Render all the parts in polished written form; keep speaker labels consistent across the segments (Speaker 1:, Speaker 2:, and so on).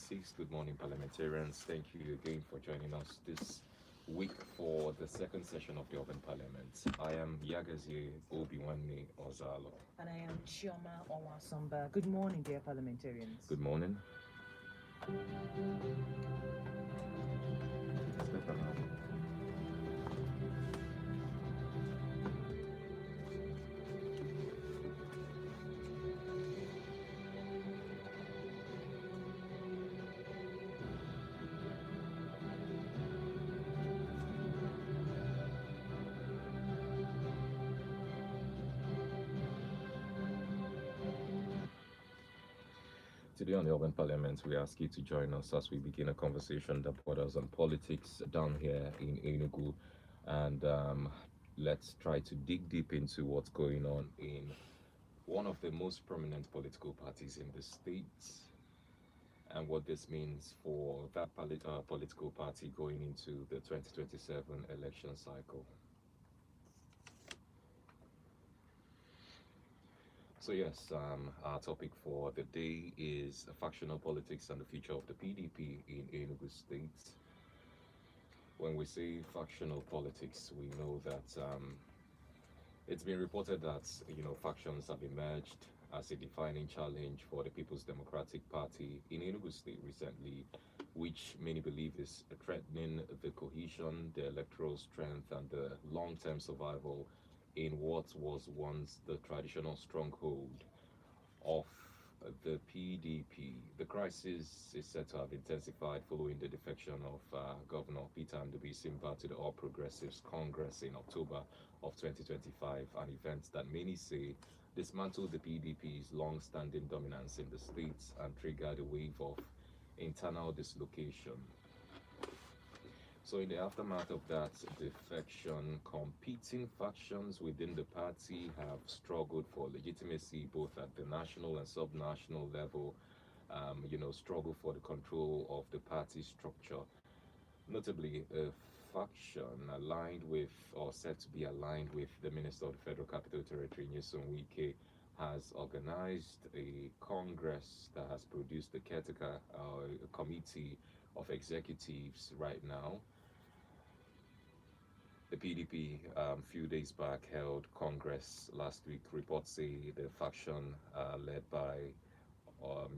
Speaker 1: politics. Good morning, parliamentarians. Thank you again for joining us this week for the second session of the Open Parliament. I am Yagazie Ozalo.
Speaker 2: And I am Chioma Onwasamba. Good morning, dear parliamentarians.
Speaker 1: Good morning. It's better now. Today on the Urban Parliament, we ask you to join us as we begin a conversation that borders on politics down here in Enugu. And let's try to dig deep into what's going on in one of the most prominent political parties in the state and what this means for that political party going into the 2027 election cycle. So yes, our topic for the day is factional politics and the future of the PDP in Enugu State. When we say factional politics, we know that it's been reported that factions have emerged as a defining challenge for the People's Democratic Party in Enugu State recently, which many believe is threatening the cohesion, the electoral strength, and the long-term survival in what was once the traditional stronghold of the PDP. The crisis is said to have intensified following the defection of Governor Peter Simba to the All Progressives Congress in October of 2025, an event that many say dismantled the PDP's long-standing dominance in the state and triggered a wave of internal dislocation. So in the aftermath of that defection, competing factions within the party have struggled for legitimacy both at the national and sub-national level, struggle for the control of the party structure. Notably, a faction aligned with, or said to be aligned with, the Minister of the Federal Capital Territory, Nyesom Wike, has organized a congress that has produced a caretaker committee of executives right now. The PDP, few days back, held Congress last week. Reports say the faction led by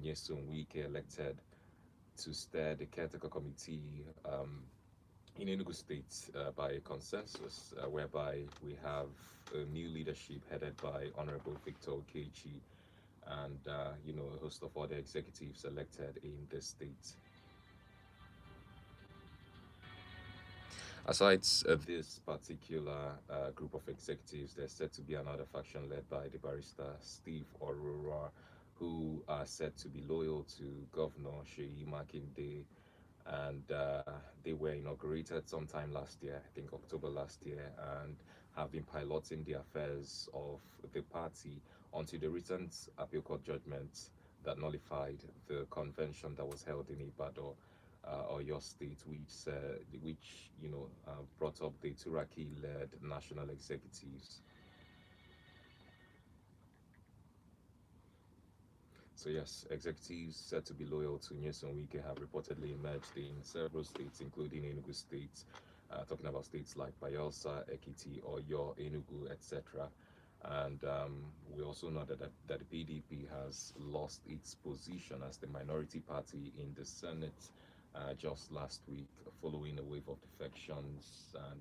Speaker 1: Nyesom Wike elected to steer the caretaker committee in Enugu State by consensus, whereby we have a new leadership headed by Honorable Victor Okechi and, a host of other executives elected in the state. Aside this particular group of executives, there's said to be another faction led by the barrister Steve Aurora, who are said to be loyal to Governor Sheyi Makinde, and they were inaugurated sometime last year, I think October last year, and have been piloting the affairs of the party until the recent appeal court judgment that nullified the convention that was held in Ibadan, Oyo State, which brought up the Turaki-led national executives. So yes, executives said to be loyal to Nyesom Wike have reportedly emerged in several states, including Enugu State, talking about states like Bayelsa, Ekiti, Oyo, Enugu, etc. And we also know that the PDP has lost its position as the minority party in the Senate just last week, following a wave of defections, and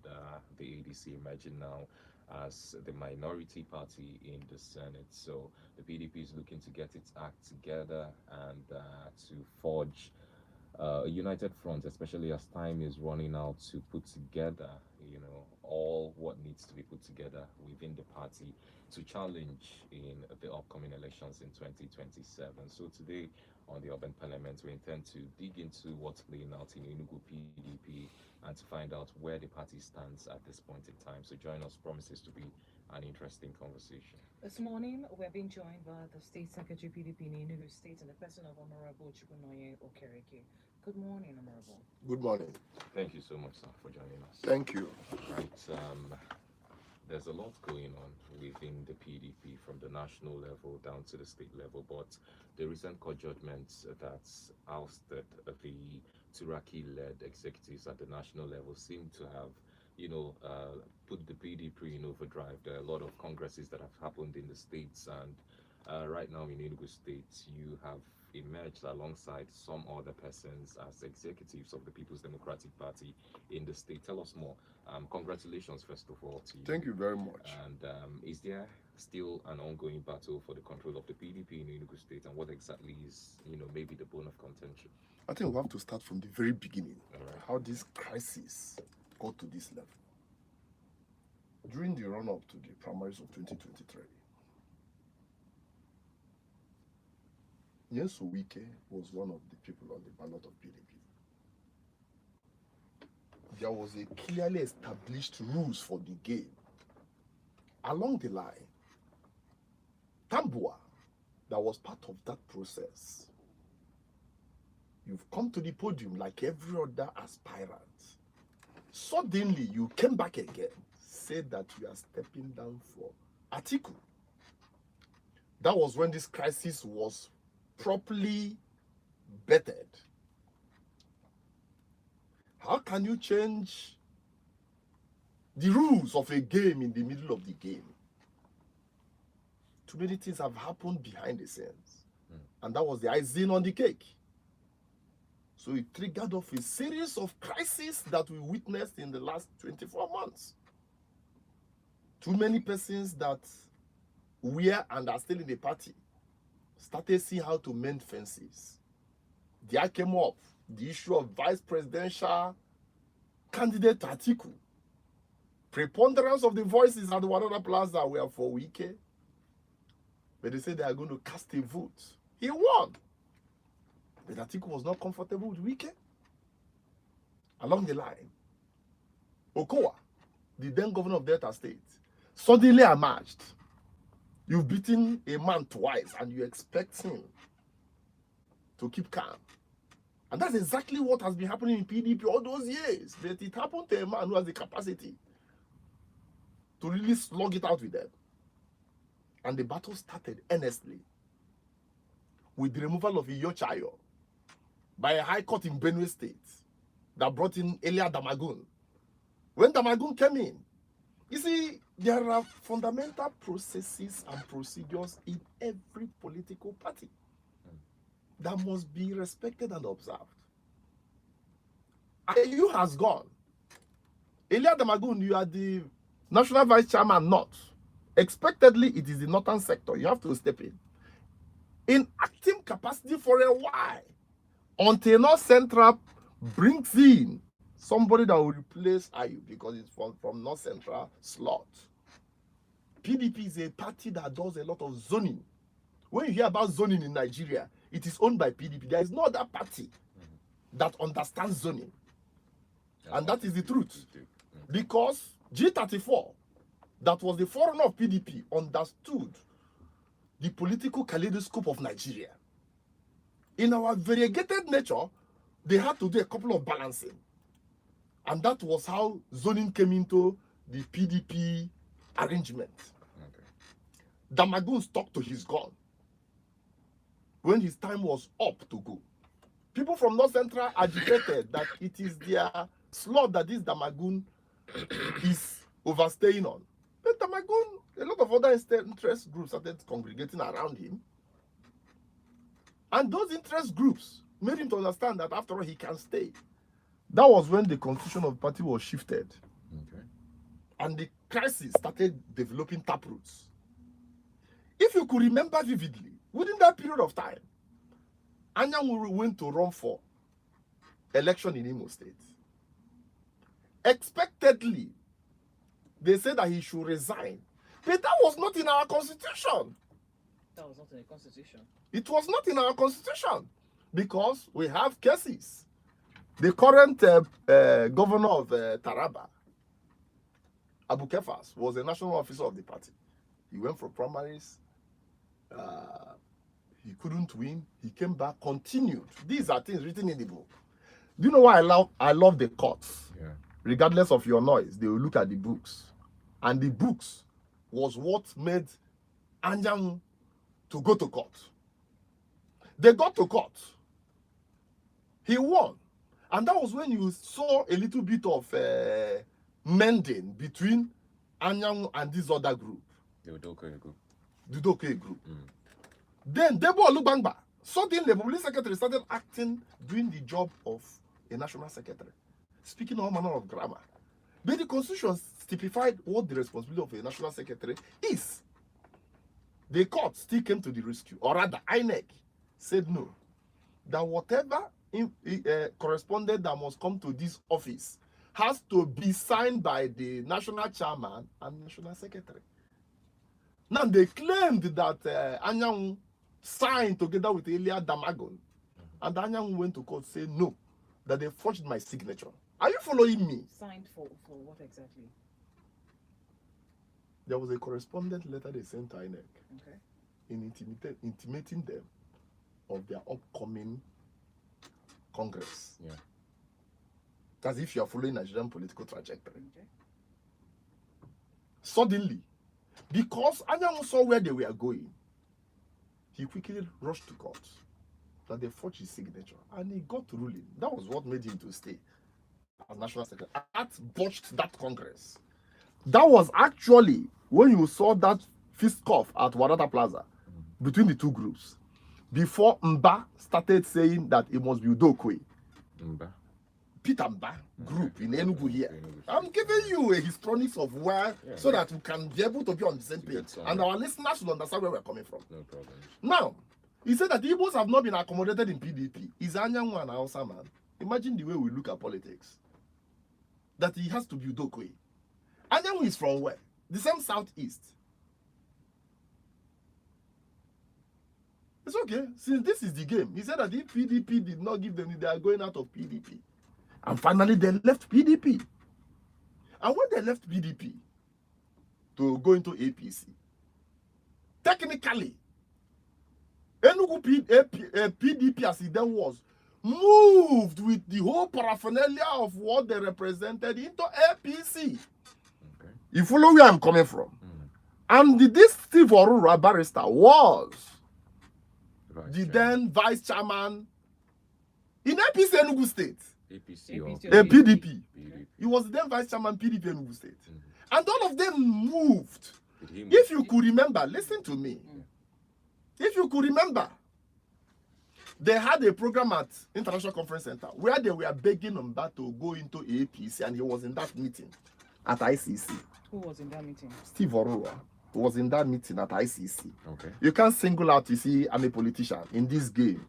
Speaker 1: the ADC emerging now as the minority party in the Senate. So the PDP is looking to get its act together and to forge a united front, especially as time is running out to put together, all what needs to be put together within the party to challenge in the upcoming elections in 2027. So today on the Urban Parliament, we intend to dig into what's playing out in Enugu PDP and to find out where the party stands at this point in time. So join us, promises to be an interesting conversation.
Speaker 2: This morning, we're being joined by the State Secretary PDP in Enugu State and the person of Honorable Chukwunonye Okereke. Good morning, Honorable.
Speaker 3: Good morning.
Speaker 1: Thank you so much, sir, for joining us.
Speaker 3: Thank you.
Speaker 1: Right. there's a lot going on within the PDP from the national level down to the state level, but the recent court judgments that's ousted the Turaki-led executives at the national level seem to have, put the PDP in overdrive. There are a lot of congresses that have happened in the states, and right now in Enugu State, you have emerged alongside some other persons as executives of the People's Democratic Party in the state. Tell us more. Congratulations, first of all, to you.
Speaker 3: Thank you very much.
Speaker 1: And is there still an ongoing battle for the control of the PDP in Enugu State, and what exactly is, maybe the bone of contention?
Speaker 3: I think we have to start from the very beginning,
Speaker 1: All right.
Speaker 3: how this crisis got to this level. During the run-up to the primaries of 2023, Nyeso Wike was one of the people on the ballot of PDP. There was a clearly established rules for the game. Along the line, Tambua, that was part of that process, you've come to the podium like every other aspirant. Suddenly, you came back again, said that you are stepping down for Atiku. That was when this crisis was properly bettered. How can you change the rules of a game in the middle of the game? Too many things have happened behind the scenes. And that was the icing on the cake. So it triggered off a series of crises that we witnessed in the last 24 months. Too many persons that were and are still in the party started seeing how to mend fences. There came up the issue of vice presidential candidate Atiku. Preponderance of the voices at the Wadada Plaza were for Wike. But they said they are going to cast a vote. He won. But Atiku was not comfortable with Wike. Along the line, Okowa, the then governor of Delta State, suddenly emerged. You've beaten a man twice and you expect him to keep calm. And that's exactly what has been happening in PDP all those years. But it happened to a man who has the capacity to really slug it out with them. And the battle started earnestly with the removal of Iyochayo by a high court in Benue State that brought in Elia Damagun. When Damagun came in, you see, there are fundamental processes and procedures in every political party that must be respected and observed. AU has gone. Elia Damagun, you are the National Vice Chairman North. Expectedly, it is the northern sector. You have to step in acting capacity for a while until North Central brings in somebody that will replace IU because it's from North Central slot. PDP is a party that does a lot of zoning. When you hear about zoning in Nigeria, it is owned by PDP. There is no other party that understands zoning. And that is the truth. Because G34, that was the forerunner of PDP, understood the political kaleidoscope of Nigeria. In our variegated nature, they had to do a couple of balancing. And that was how zoning came into the PDP arrangement. Okay. Damagun stuck to his gun when his time was up to go. People from North Central agitated that it is their slot that this Damagun is overstaying on. But Damagun, a lot of other interest groups started congregating around him. And those interest groups made him to understand that after all, he can stay. That was when the constitution of the party was shifted. Okay. And the crisis started developing taproots. If you could remember vividly, within that period of time, Anyanwuru went to run for election in Imo State. Expectedly, they said that he should resign. But that was not in our constitution.
Speaker 2: That was not in the constitution.
Speaker 3: It was not in our constitution because we have cases. The current governor of Taraba, Abu Kefas, was a national officer of the party. He went for primaries. He couldn't win. He came back, continued. These are things written in the book. Do you know why I love the courts? Yeah. Regardless of your noise, they will look at the books. and the books was what made Anyanwu to go to court. They got to court. He won. And that was when you saw a little bit of mending between Anyanwu and this other group.
Speaker 1: The Udoke group.
Speaker 3: The Udoke group. Then Debo Olubangba, suddenly the police secretary started acting, doing the job of a national secretary, speaking all manner of grammar. But the constitution typified what the responsibility of a national secretary is. The court still came to the rescue, or rather, INEC said no, that whatever correspondent that must come to this office has to be signed by the national chairman and national secretary. Now they claimed that Anyanwu signed together with Elia Damagon, and Anyanwu went to court saying no, that they forged my signature. Are you following me?
Speaker 2: Signed for what exactly?
Speaker 3: There was a correspondent letter they sent to INEC,
Speaker 2: Okay.
Speaker 3: intimating them of their upcoming Congress.
Speaker 1: Yeah.
Speaker 3: As if you are following Nigerian political trajectory.
Speaker 2: Okay.
Speaker 3: Suddenly, because Anyanwu saw where they were going, he quickly rushed to court that they forged his signature, and he got ruling. That was what made him to stay as national secretary. That botched that Congress. That was actually when you saw that fist cuff at Wadata Plaza between the two groups, before Mba started saying that it must be Udokwe.
Speaker 1: Mba.
Speaker 3: Peter Mba group in Enugu here.
Speaker 1: Enugu.
Speaker 3: I'm giving you a histrionics of where, so that we can be able to be on the same page, and our listeners should understand where we're coming from.
Speaker 1: No problem.
Speaker 3: Now, he said that the Igbos have not been accommodated in PDP. Is Anyanwu an Hausa man? Imagine the way we look at politics. That he has to be Udokwe. Anyanwu is from where? The same southeast. It's okay. Since this is the game, he said that if PDP did not give them, they are going out of PDP. And finally, they left PDP. And when they left PDP to go into APC, technically, Enugu PDP, as it then was, moved with the whole paraphernalia of what they represented into APC.
Speaker 1: Okay.
Speaker 3: You follow where I'm coming from? And this Steve Orura barrister was the then vice chairman in APC Enugu State.
Speaker 1: APC or
Speaker 3: PDP.
Speaker 1: PDP.
Speaker 3: He was the then vice chairman PDP Enugu State. And all of them moved.
Speaker 1: Did he move?
Speaker 3: If you could remember, listen to me. If you could remember, they had a program at International Conference Center where they were begging Mba to go into APC, and he was in that meeting at ICC.
Speaker 2: Who was in that meeting?
Speaker 3: Steve Orura was in that meeting at ICC.
Speaker 1: Okay.
Speaker 3: You can't single out, you see, I'm a politician. In this game,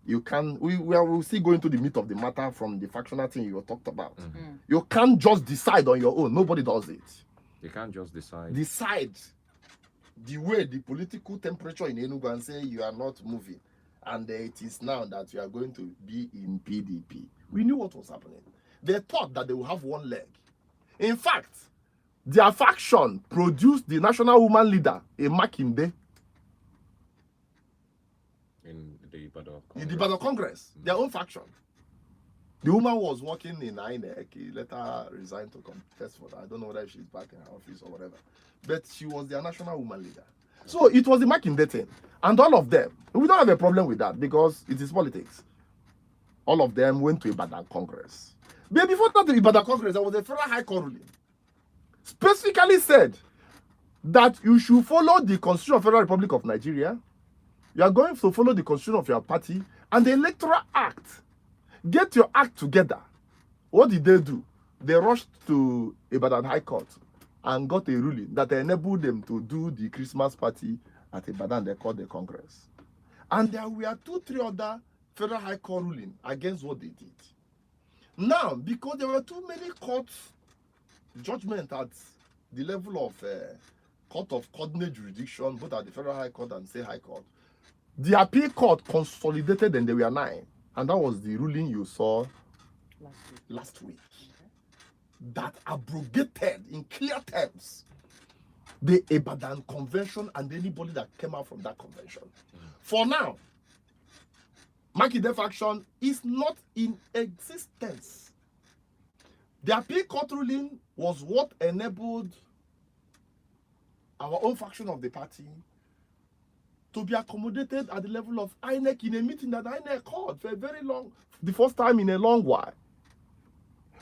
Speaker 3: you can, we'll still go into the meat of the matter from the factional thing you talked about. You can't just decide on your own. Nobody does it.
Speaker 1: You can't just decide.
Speaker 3: Decide the way the political temperature in Enugu and say you are not moving. And it is now that you are going to be in PDP. We knew what was happening. They thought that they would have one leg. In fact, their faction produced the national woman leader, a Makinde,
Speaker 1: in the Ibadan Congress.
Speaker 3: in the Ibadan Congress, their own faction. The woman was working in INEC. He later resigned to contest for that. I don't know whether she's back in her office or whatever. But she was their national woman leader. So it was the Makinde thing. And all of them, we don't have a problem with that because it is politics. All of them went to Ibadan Congress. But before that, the Ibadan Congress, there was a federal high court ruling. Specifically said that you should follow the Constitution of the Federal Republic of Nigeria. You are going to follow the Constitution of your party and the Electoral Act. Get your act together. What did they do? They rushed to Ibadan High Court and got a ruling that enabled them to do the Christmas party at Ibadan. They called the Congress. And there were 2-3 other Federal High Court rulings against what they did. Now, because there were too many court judgments at the level of court of coordinate jurisdiction, both at the Federal High Court and State High Court, the appeal court consolidated and there were 9. And that was the ruling you saw last week. That abrogated in clear terms the Ibadan Convention and anybody that came out from that convention. For now, Makinde faction is not in existence. The appeal court ruling was what enabled our own faction of the party, to be accommodated at the level of INEC in a meeting that INEC called for a very long, the first time in a long while.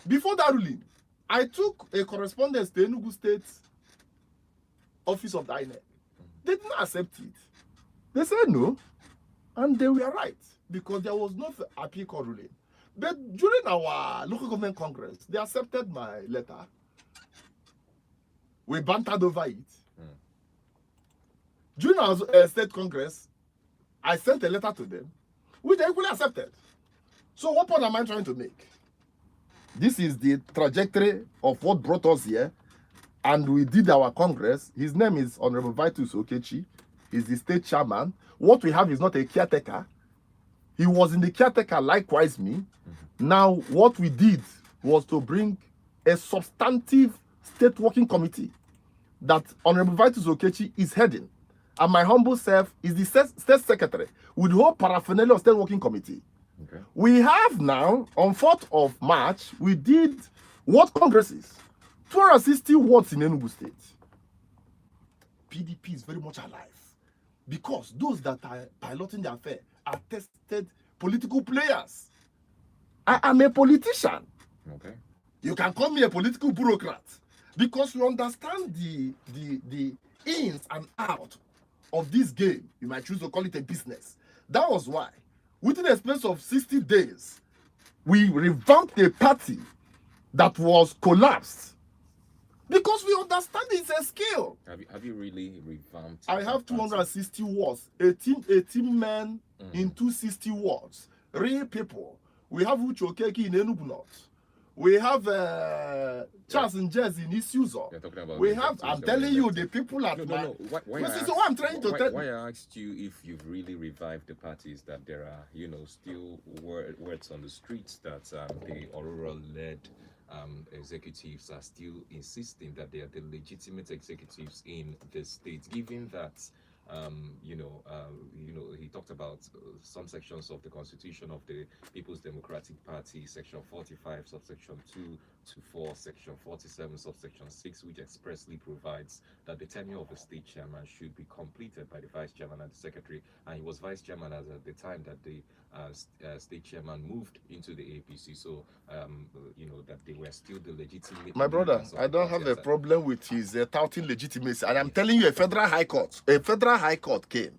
Speaker 3: Before that ruling, I took a correspondence to Enugu State office of the INEC. They did not accept it. They said no, and they were right, because there was no appeal court ruling. But during our local government congress, they accepted my letter. We bantered over it. During our state congress, I sent a letter to them, which they equally accepted. So what point am I trying to make? This is the trajectory of what brought us here, and we did our congress. His name is Honorable Vitus Okechi. He's the state chairman. What we have is not a caretaker. He was in the caretaker, likewise me. Now, what we did was to bring a substantive state working committee that Honorable Vitus Okechi is heading, and my humble self is the state secretary with the whole paraphernalia of state working committee. Okay. We have now, on 4th of March, we did ward congresses, 260 wards in Enugu State. PDP is very much alive, because those that are piloting the affair are tested political players. I am a politician. Okay. You can call me a political bureaucrat, because you understand the ins and outs of this game. You might choose to call it a business. That was why, within a space of 60 days, we revamped a party that was collapsed, because we understand it's a skill.
Speaker 1: Have you really revamped?
Speaker 3: I have 260 wards, 18 men in 260 wards, real people. We have Chukwunonye Okereke in Enugu North. We have Charles and Jersey in Isuzo. We have, I'm telling you, the people at so I'm trying to tell.
Speaker 1: Why I asked you if you've really revived the party is that there are, still words on the streets that the Aurora-led executives are still insisting that they are the legitimate executives in the state, given that he talked about some sections of the Constitution of the People's Democratic Party, Section 45, subsection 2 to 4, Section 47, subsection 6, which expressly provides that the tenure of the state chairman should be completed by the vice chairman and the secretary. And he was vice chairman at the time that the state chairman moved into the APC. So, that they were still the legitimate.
Speaker 3: My brother, I don't have a problem with his touting legitimacy. And I'm telling you, a federal high court came,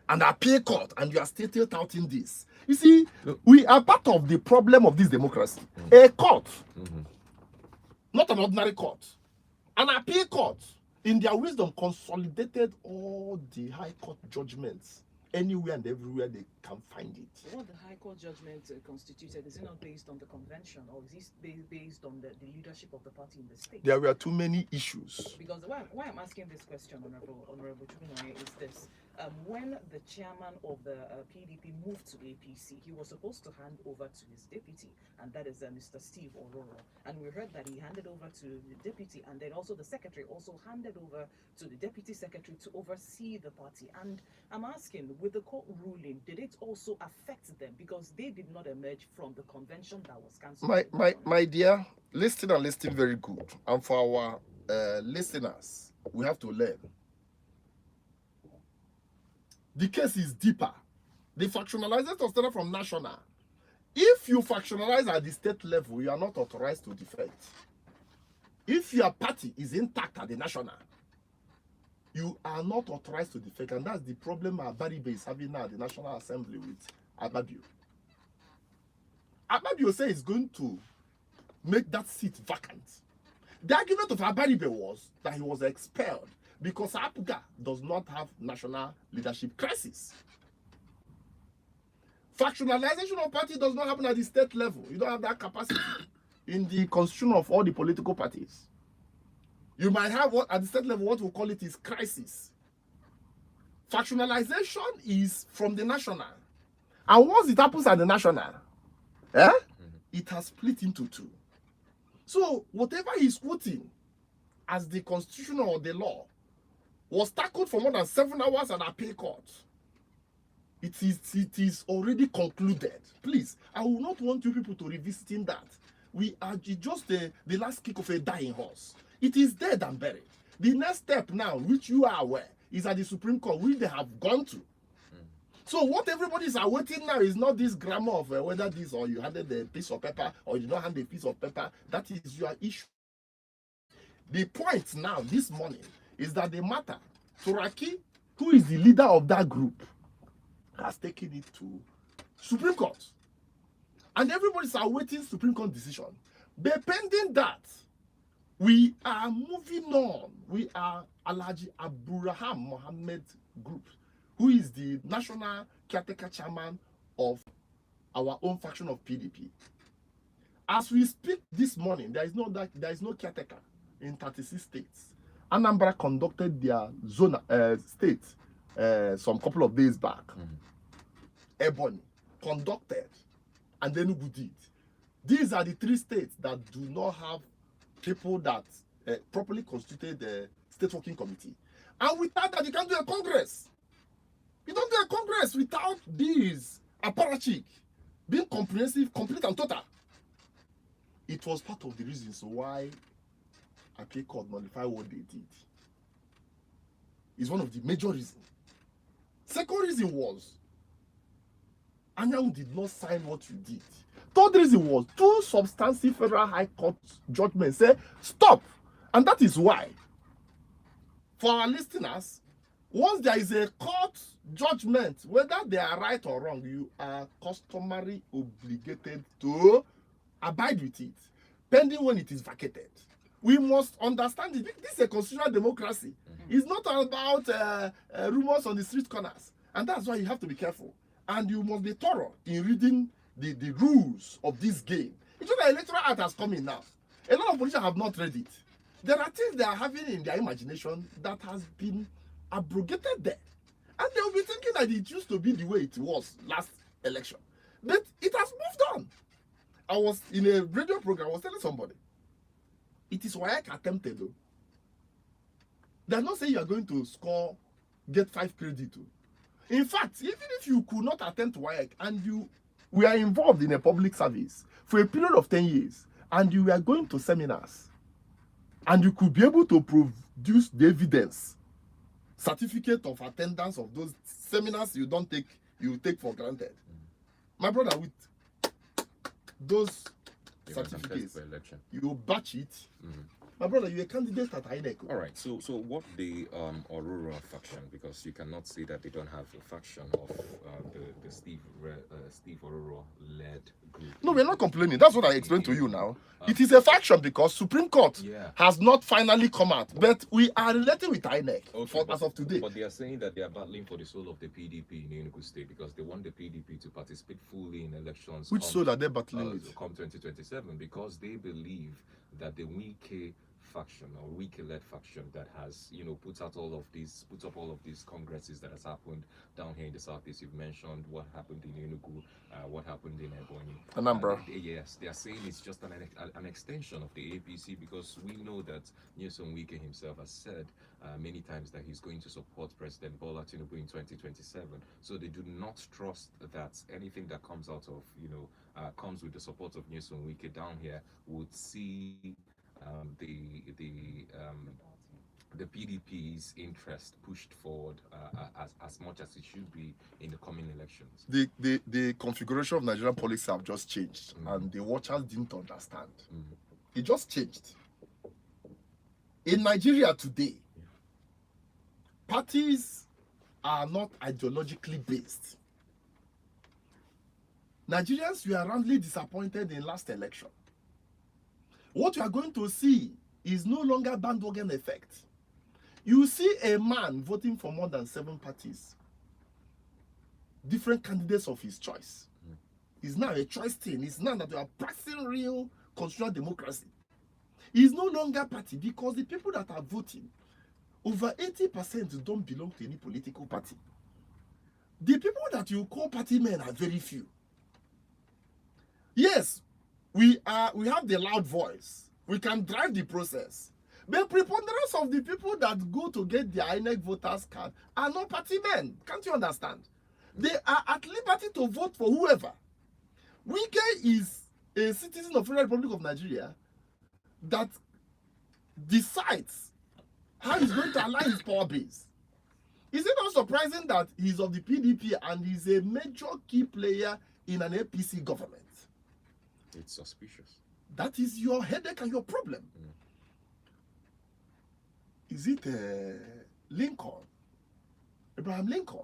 Speaker 3: and appeal court, and you are still touting this. You see, we are part of the problem of this democracy. A court, not an ordinary court, an appeal court, in their wisdom, consolidated all the high court judgments anywhere and everywhere they can find it.
Speaker 2: What the High Court judgment constituted, is it not based on the convention, or is it based on the leadership of the party in the state?
Speaker 3: There were too many issues.
Speaker 2: Because why I'm asking this question, Honorable Chukwunonye, is this. When the chairman of the PDP moved to APC, he was supposed to hand over to his deputy, and that is Mr. Steve Ororo. And we heard that he handed over to the deputy, and then also the secretary also handed over to the deputy secretary to oversee the party. And I'm asking, with the court ruling, did it also affect them? Because they did not emerge from the convention that was cancelled.
Speaker 3: My dear, listen very good. And for our listeners, we have to learn. The case is deeper. The factionalization started from national. If you factionalize at the state level, you are not authorized to defect. If your party is intact at the national, you are not authorized to defect. And that's the problem Abaribe is having now at the National Assembly with Ababio. Ababio says he's going to make that seat vacant. The argument of Abaribe was that he was expelled because APGA does not have national leadership crisis. Factionalization of party does not happen at the state level. You don't have that capacity in the constitution of all the political parties. You might have what at the state level, what we call it is crisis. Factionalization is from the national. And once it happens at the national, it has split into two. So whatever he's quoting as the constitution or the law was tackled for more than 7 hours at appeal court. It is already concluded. Please, I will not want you people to revisiting that. We are just the last kick of a dying horse. It is dead and buried. The next step now, which you are aware, is at the Supreme Court, which they have gone to. So what everybody is awaiting now is not this grammar of whether this or you handed a piece of paper or you did not hand a piece of paper. That is your issue. The point now, this morning, is that the matter, Turaki, who is the leader of that group, has taken it to Supreme Court. And everybody is awaiting Supreme Court decision. But pending that, we are moving on. We are Alhaji Abraham Mohammed Group, who is the national caretaker chairman of our own faction of PDP. As we speak this morning, there is no caretaker in 36 states. Anambra conducted their zone state some couple of days back. Ebony conducted, and Enugu did. These are the 3 states that do not have people that properly constituted the state working committee. And without that, you can't do a congress. You don't do a congress without these apparatchik being comprehensive, complete, and total. It was part of the reasons why Appeal Court nullified what they did. It's one of the major reasons. Second reason was Anyang did not sign what you did. Third reason was 2 substantive federal high court judgments say stop. And that is why, for our listeners, once there is a court judgment, whether they are right or wrong, you are customary obligated to abide with it, pending when it is vacated. We must understand it. This is a constitutional democracy. It's not about rumors on the street corners. And that's why you have to be careful. And you must be thorough in reading the rules of this game. It's just the Electoral Act has come in now. A lot of politicians have not read it. There are things they are having in their imagination that has been abrogated there. And they will be thinking that it used to be the way it was last election. But it has moved on. I was in a radio program, I was telling somebody, it is WAEC attempted though. They're not saying you are going to get 5 credit. In fact, even if you could not attempt WAEC and we are involved in a public service for a period of 10 years, and you are going to seminars, and you could be able to produce the evidence, certificate of attendance of those seminars you take for granted. My brother, with those certificates, you batch it. My brother, you're a candidate at INEC.
Speaker 1: All right. So what the Aurora faction, because you cannot say that they don't have a faction of the Steve Aurora led group.
Speaker 3: No, we're not complaining. That's what I explained to you now. It is a faction because Supreme Court has not finally come out, but we are related with INEC as of today.
Speaker 1: But they are saying that they are battling for the soul of the PDP in Enugu State because they want the PDP to participate fully in elections.
Speaker 3: Which soul are they battling with?
Speaker 1: Come 2027, because they believe that the Wike faction or Wike-led faction that has, put up all of these congresses that has happened down here in the southeast. You've mentioned what happened in Enugu, what happened in Ebonyi.
Speaker 3: Anambra.
Speaker 1: Yes, they are saying it's just an extension of the APC, because we know that Nyesom Wike himself has said many times that he's going to support President Bola Tinubu in 2027. So they do not trust that anything that comes out of, comes with the support of Nyesom Wike down here would see the PDP's interest pushed forward as much as it should be in the coming elections.
Speaker 3: The configuration of Nigerian politics have just changed, and the watchers didn't understand. It just changed. In Nigeria today, parties are not ideologically based. Nigerians were roundly disappointed in last election. What you are going to see is no longer bandwagon effect. You see a man voting for more than 7 parties, different candidates of his choice. It's now a choice thing. It's now that we are practicing real constitutional democracy. It's no longer party, because the people that are voting, over 80% don't belong to any political party. The people that you call party men are very few. Yes, we have the loud voice. We can drive the process. But preponderance of the people that go to get their INEC voters card are not party men. Can't you understand? They are at liberty to vote for whoever. Wike is a citizen of the Federal Republic of Nigeria that decides how he's going to align his power base. Is it not surprising that he's of the PDP and he's a major key player in an APC government?
Speaker 1: It's suspicious.
Speaker 3: That is your headache and your problem. Is it Lincoln? Abraham Lincoln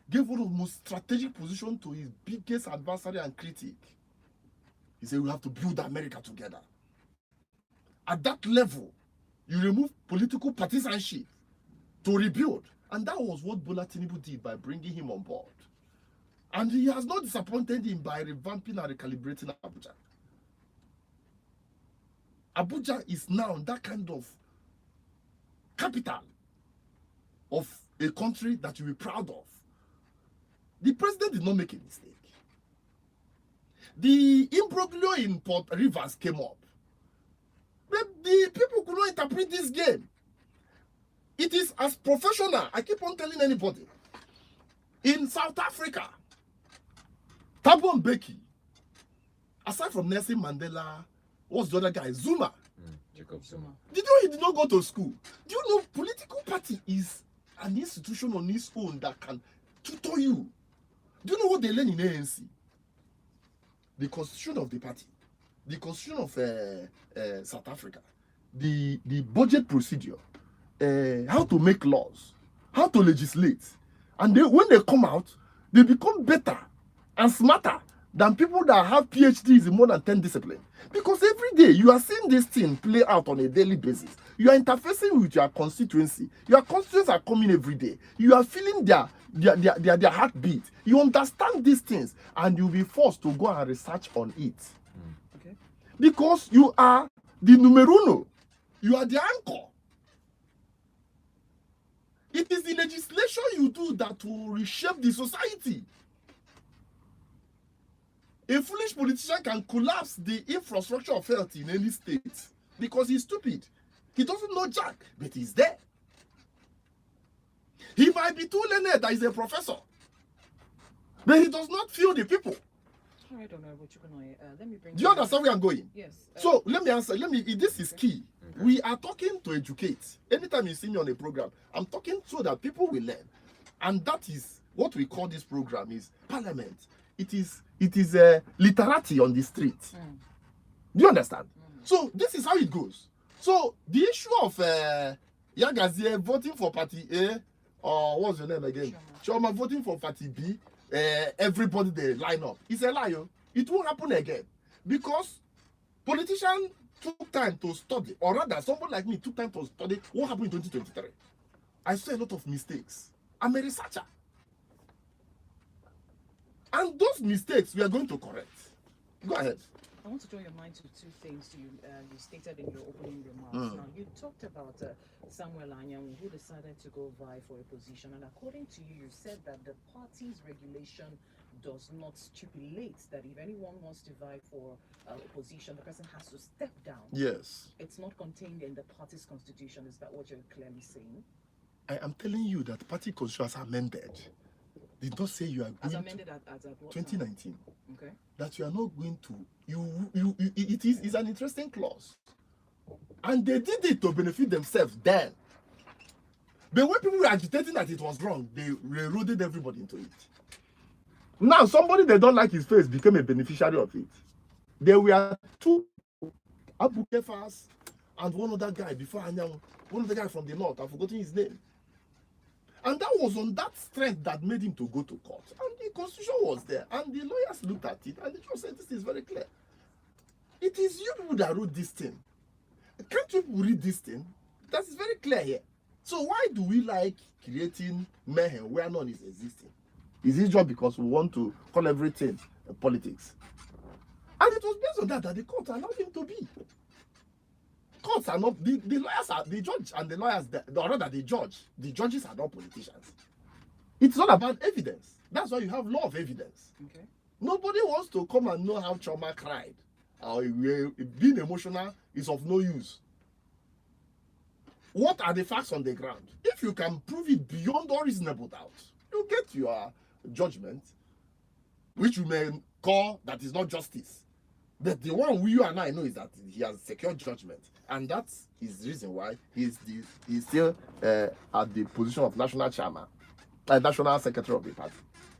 Speaker 3: gave one of the most strategic positions to his biggest adversary and critic. He said, we have to build America together. At that level, you remove political partisanship to rebuild. And that was what Bola Tinubu did by bringing him on board. And he has not disappointed him by revamping and recalibrating Abuja. Abuja is now that kind of capital of a country that you will be proud of. The president did not make a mistake. The imbroglio in Port Rivers came up. The people could not interpret this game. It is as professional. I keep on telling anybody. In South Africa, Thabo Mbeki, aside from Nelson Mandela, what's the other guy? Zuma.
Speaker 1: Jacob Zuma.
Speaker 3: Did you know he did not go to school? Do you know political party is an institution on its own that can tutor you? Do you know what they learn in ANC? The constitution of the party, the constitution of South Africa, the budget procedure, how to make laws, how to legislate. And when they come out, they become better and smarter than people that have PhDs in more than 10 disciplines. Because every day you are seeing this thing play out on a daily basis. You are interfacing with your constituency. Your constituents are coming every day. You are feeling their heartbeat. You understand these things and you'll be forced to go and research on it.
Speaker 2: Okay.
Speaker 3: Because you are the numero uno. You are the anchor. It is the legislation you do that will reshape the society. A foolish politician can collapse the infrastructure of health in any state because he's stupid. He doesn't know jack, but he's there. He might be too learned that he's a professor, but he does not feel the people.
Speaker 2: All right, Honorable Chukwunonye, let me bring.
Speaker 3: Do you understand where I'm going?
Speaker 2: Yes.
Speaker 3: So let me answer. This is key. Okay. We are talking to educate. Anytime you see me on a program, I'm talking so that people will learn, and that is what we call this program is parliament. It is literati on the street. Do you understand? So this is how it goes. So the issue of Yagazie voting for party A, or what's your name again? Chioma voting for party B, everybody they line up. It's a lie. It won't happen again. Because politicians took time to study, or rather someone like me took time to study what happened in 2023. I saw a lot of mistakes. I'm a researcher. And those mistakes we are going to correct. Go ahead.
Speaker 2: I want to draw your mind to two things you stated in your opening remarks. Now, you talked about Samuel Anyanwu, who decided to go vie for a position. And according to you, you said that the party's regulation does not stipulate that if anyone wants to vie for a position, the person has to step down.
Speaker 3: Yes.
Speaker 2: It's not contained in the party's constitution. Is that what you're clearly saying?
Speaker 3: I am telling you that party constitution has amended. Did not say you are going
Speaker 2: as amended to as at what
Speaker 3: 2019.
Speaker 2: Okay.
Speaker 3: That you are not going to it is an interesting clause. And they did it to benefit themselves then. But when people were agitating that it was wrong, they railroaded everybody into it. Now somebody they don't like his face became a beneficiary of it. There were two Abu Kefas and one other guy before Anyanwu, one other guy from the north, I've forgotten his name. And that was on that strength that made him to go to court. And the constitution was there. And the lawyers looked at it and the judge said, this is very clear. It is you people that wrote this thing. Can't you people read this thing? That is very clear here. So why do we like creating mayhem where none is existing? Is it just because we want to call everything politics? And it was based on that the court allowed him to be. Courts are not the lawyers are the judge and the lawyers rather the judges are not politicians. It's all about evidence. That's why you have law of evidence.
Speaker 2: Okay.
Speaker 3: Nobody wants to come and know how Chioma cried. Being emotional is of no use. What are the facts on the ground? If you can prove it beyond all reasonable doubt, you get your judgment, which you may call that is not justice. But the one you and I know is that he has secured judgment. And that is the reason why he's still at the position of national chairman, national secretary of the party.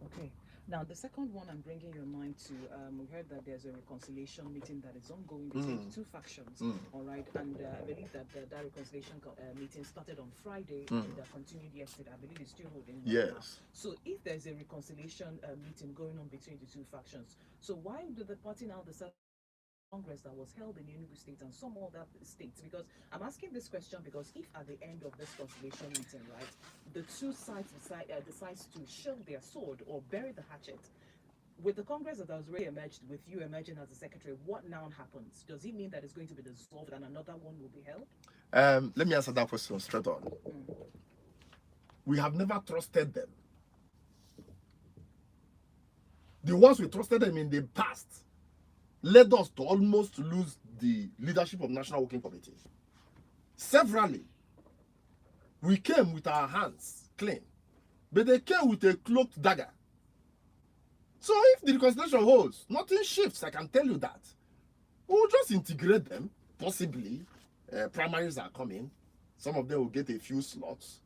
Speaker 2: Okay. Now, the second one I'm bringing your mind to, we heard that there's a reconciliation meeting that is ongoing between the two factions, all right? And I believe that that reconciliation meeting started on Friday and continued yesterday. I believe it's still holding right now.
Speaker 3: Yes.
Speaker 2: So if there's a reconciliation meeting going on between the two factions, so why did the party now decide Congress that was held in Enugu State and some other states? Because I'm asking this question because if at the end of this conciliation meeting, right, the two sides decides to shield their sword or bury the hatchet, with the Congress that has already emerged, with you emerging as the secretary, what now happens? Does it mean that it's going to be dissolved and another one will be held?
Speaker 3: Let me answer that question straight on. We have never trusted them. The ones we trusted them in the past led us to almost lose the leadership of National Working Committee. Severally, we came with our hands clean, but they came with a cloaked dagger. So if the reconciliation holds, nothing shifts, I can tell you that. We'll just integrate them, possibly. Primaries are coming. Some of them will get a few slots.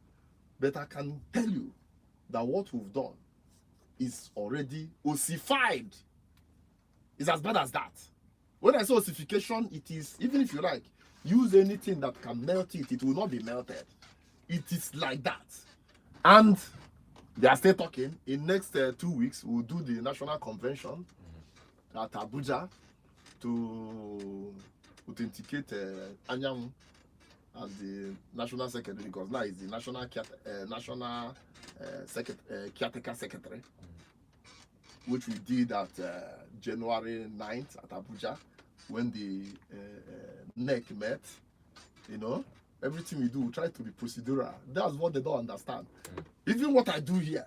Speaker 3: But I can tell you that what we've done is already ossified. It's as bad as that. When I say ossification, it is, even if you like, use anything that can melt it, it will not be melted. It is like that. And they are still talking. In next 2 weeks, we'll do the national convention at Abuja to authenticate Anyam as the national secretary, because now he's the national caretaker secretary, which we did at January 9th at Abuja when the NEC met. You know, everything we do, we try to be procedural. That's what they don't understand. Even what I do here,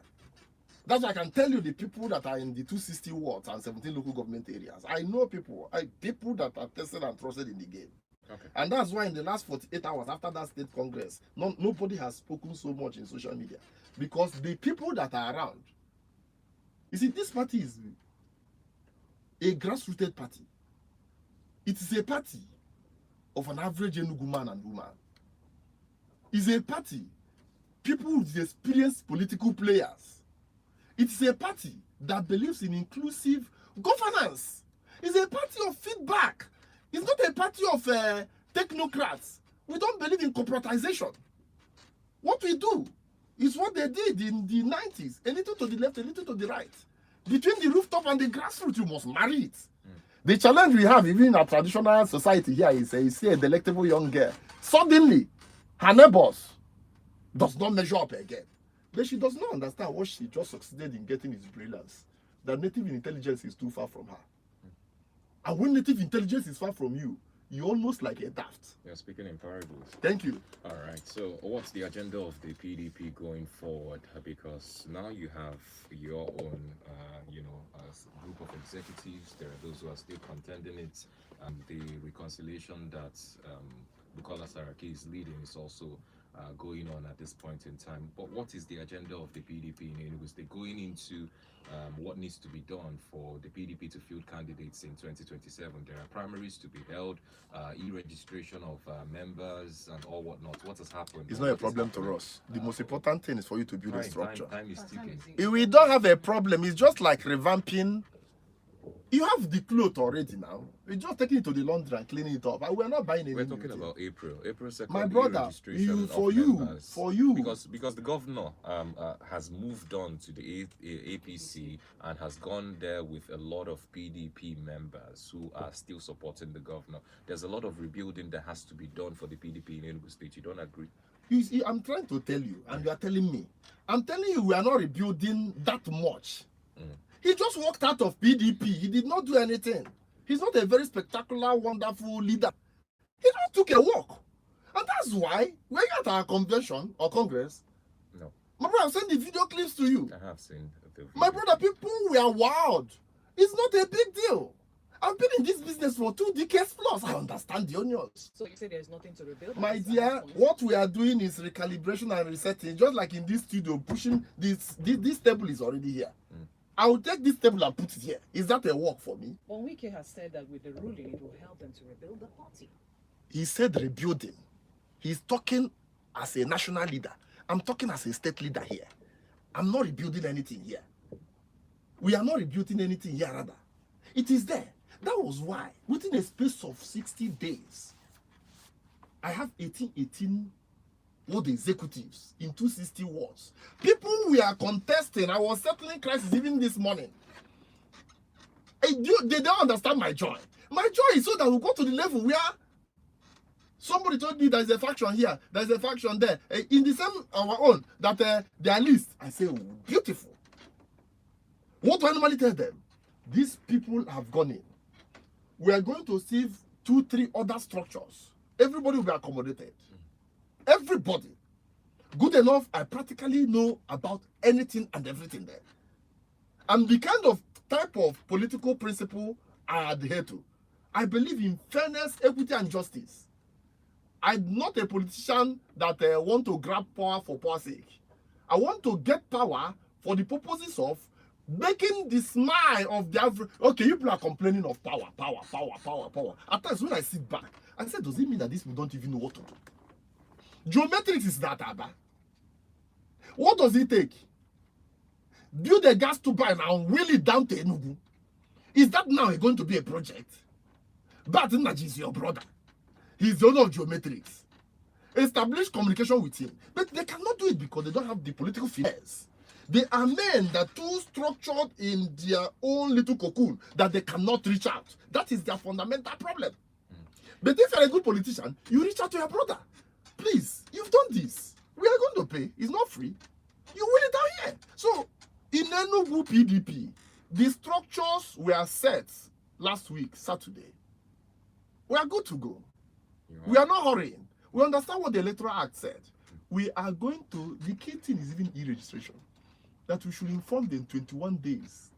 Speaker 3: that's why I can tell you the people that are in the 260 wards and 17 local government areas. I know people, people that are tested and trusted in the game. Okay. And that's why in the last 48 hours after that state congress, nobody has spoken so much in social media. Because the people that are around, you see, this party is a grassrooted party. It is a party of an average Enugu man and woman. It's a party, people with experienced political players. It's a party that believes in inclusive governance. It's a party of feedback. It's not a party of technocrats. We don't believe in corporatization. What we do is what they did in the 90s. A little to the left, a little to the right. Between the rooftop and the grassroots, you must marry it. The challenge we have, even in our traditional society here, is you see a delectable young girl. Suddenly, her neighbors does not measure up again. But she does not understand what she just succeeded in getting is brilliance. That native intelligence is too far from her. And when native intelligence is far from you, you're almost like a daft.
Speaker 1: You're speaking in parables.
Speaker 3: Thank you.
Speaker 1: All right. So what's the agenda of the PDP going forward? Because now you have your own, group of executives. There are those who are still contending it. And the reconciliation that Bukola Saraki is leading is also going on at this point in time. But what is the agenda of the PDP in Enugu State going into what needs to be done for the PDP to field candidates in 2027? There are primaries to be held, e-registration of members and all whatnot. What has happened?
Speaker 3: It's not a problem to us. The most important thing is for you to build a structure.
Speaker 1: Time is ticking.
Speaker 3: If we don't have a problem, it's just like revamping. You have the clothes already now. We're just taking it to the laundry and cleaning it up. And we're not buying anything.
Speaker 1: We're talking about April 2nd.
Speaker 3: My brother, for you.
Speaker 1: Because the governor has moved on to the APC and has gone there with a lot of PDP members who are still supporting the governor. There's a lot of rebuilding that has to be done for the PDP in Enugu State. You don't agree?
Speaker 3: You see, I'm trying to tell you, and you are telling me. I'm telling you, we are not rebuilding that much. He just walked out of PDP. He did not do anything. He's not a very spectacular, wonderful leader. He just took a walk. And that's why, when you're at our convention or congress,
Speaker 1: no.
Speaker 3: My brother, I've sent the video clips to you.
Speaker 1: I have seen the video.
Speaker 3: My brother, people were wild. It's not a big deal. I've been in this business for 2 decades plus. I understand the onions.
Speaker 2: So you say there's nothing to rebuild?
Speaker 3: My dear, what we are doing is recalibration and resetting. Just like in this studio, pushing this table is already here. I will take this table and put it here. Is that a work for me?
Speaker 2: Well, Wike has said that with the ruling, it will help them to rebuild the party.
Speaker 3: he said rebuilding. He's talking as a national leader. I'm talking as a state leader here. I'm not rebuilding anything here. We are not rebuilding anything here, rather. It is there. That was why, within a space of 60 days, I have 18 all the executives in 260 wards. People we are contesting. I was settling crisis even this morning. They don't understand my joy. My joy is so that we go to the level where somebody told me there's a faction here, there's a faction there. In the same our own, that their list. I say, oh, beautiful. What do I normally tell them? These people have gone in. We are going to save 2-3 other structures. Everybody will be accommodated. Everybody. Good enough, I practically know about anything and everything there. And the kind of type of political principle I adhere to, I believe in fairness, equity, and justice. I'm not a politician that want to grab power for power's sake. I want to get power for the purposes of making the smile of the average. Okay, you people are complaining of power. At times when I sit back, I say, does it mean that these people don't even know what to do? Geometrics is that, Abba. What does it take? Build a gas turbine and wheel it down to Enugu. Is that now going to be a project? But Naji is your brother. He's the owner of Geometrics. Establish communication with him. But they cannot do it because they don't have the political finesse. They are men that are too structured in their own little cocoon that they cannot reach out. That is their fundamental problem. But if you're a good politician, you reach out to your brother. Please, you've done this. We are going to pay. It's not free. You will it out here. So, in Enugu PDP, the structures were set last week, Saturday. We are good to go. We are not hurrying. We understand what the Electoral Act said. We are going to, the key thing is even e-registration, that we should inform them 21 days.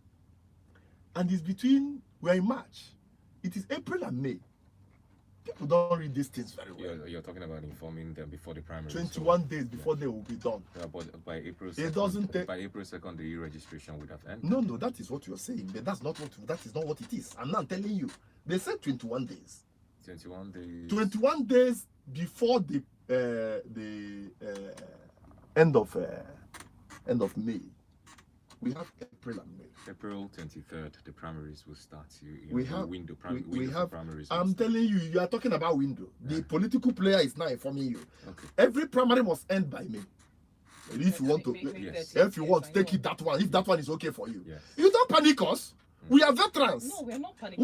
Speaker 3: And it's between, we're in March. It is April and May. People don't read these things very well.
Speaker 1: You're talking about informing them before the primary.
Speaker 3: 21 days before they will be done.
Speaker 1: Yeah, but by April 2nd,
Speaker 3: it doesn't take.
Speaker 1: By April 2nd, the e-registration would have ended.
Speaker 3: No, that is what you're saying, but that's not what. That is not what it is. I'm not telling you. They said 21 days.
Speaker 1: 21 days.
Speaker 3: 21 days before the end of May. We have April and May.
Speaker 1: April 23rd, the primaries will start.
Speaker 3: We have
Speaker 1: window.
Speaker 3: We have.
Speaker 1: Primaries.
Speaker 3: I'm telling you, you are talking about window.
Speaker 1: Yeah.
Speaker 3: The political player is now informing you.
Speaker 1: Okay.
Speaker 3: Every primary must end by May. If you want to,
Speaker 1: Yes.
Speaker 3: if you want to take it that one, if that one is okay for you,
Speaker 1: Yes.
Speaker 3: you don't panic us. We are veterans.
Speaker 2: No, we're not panicking.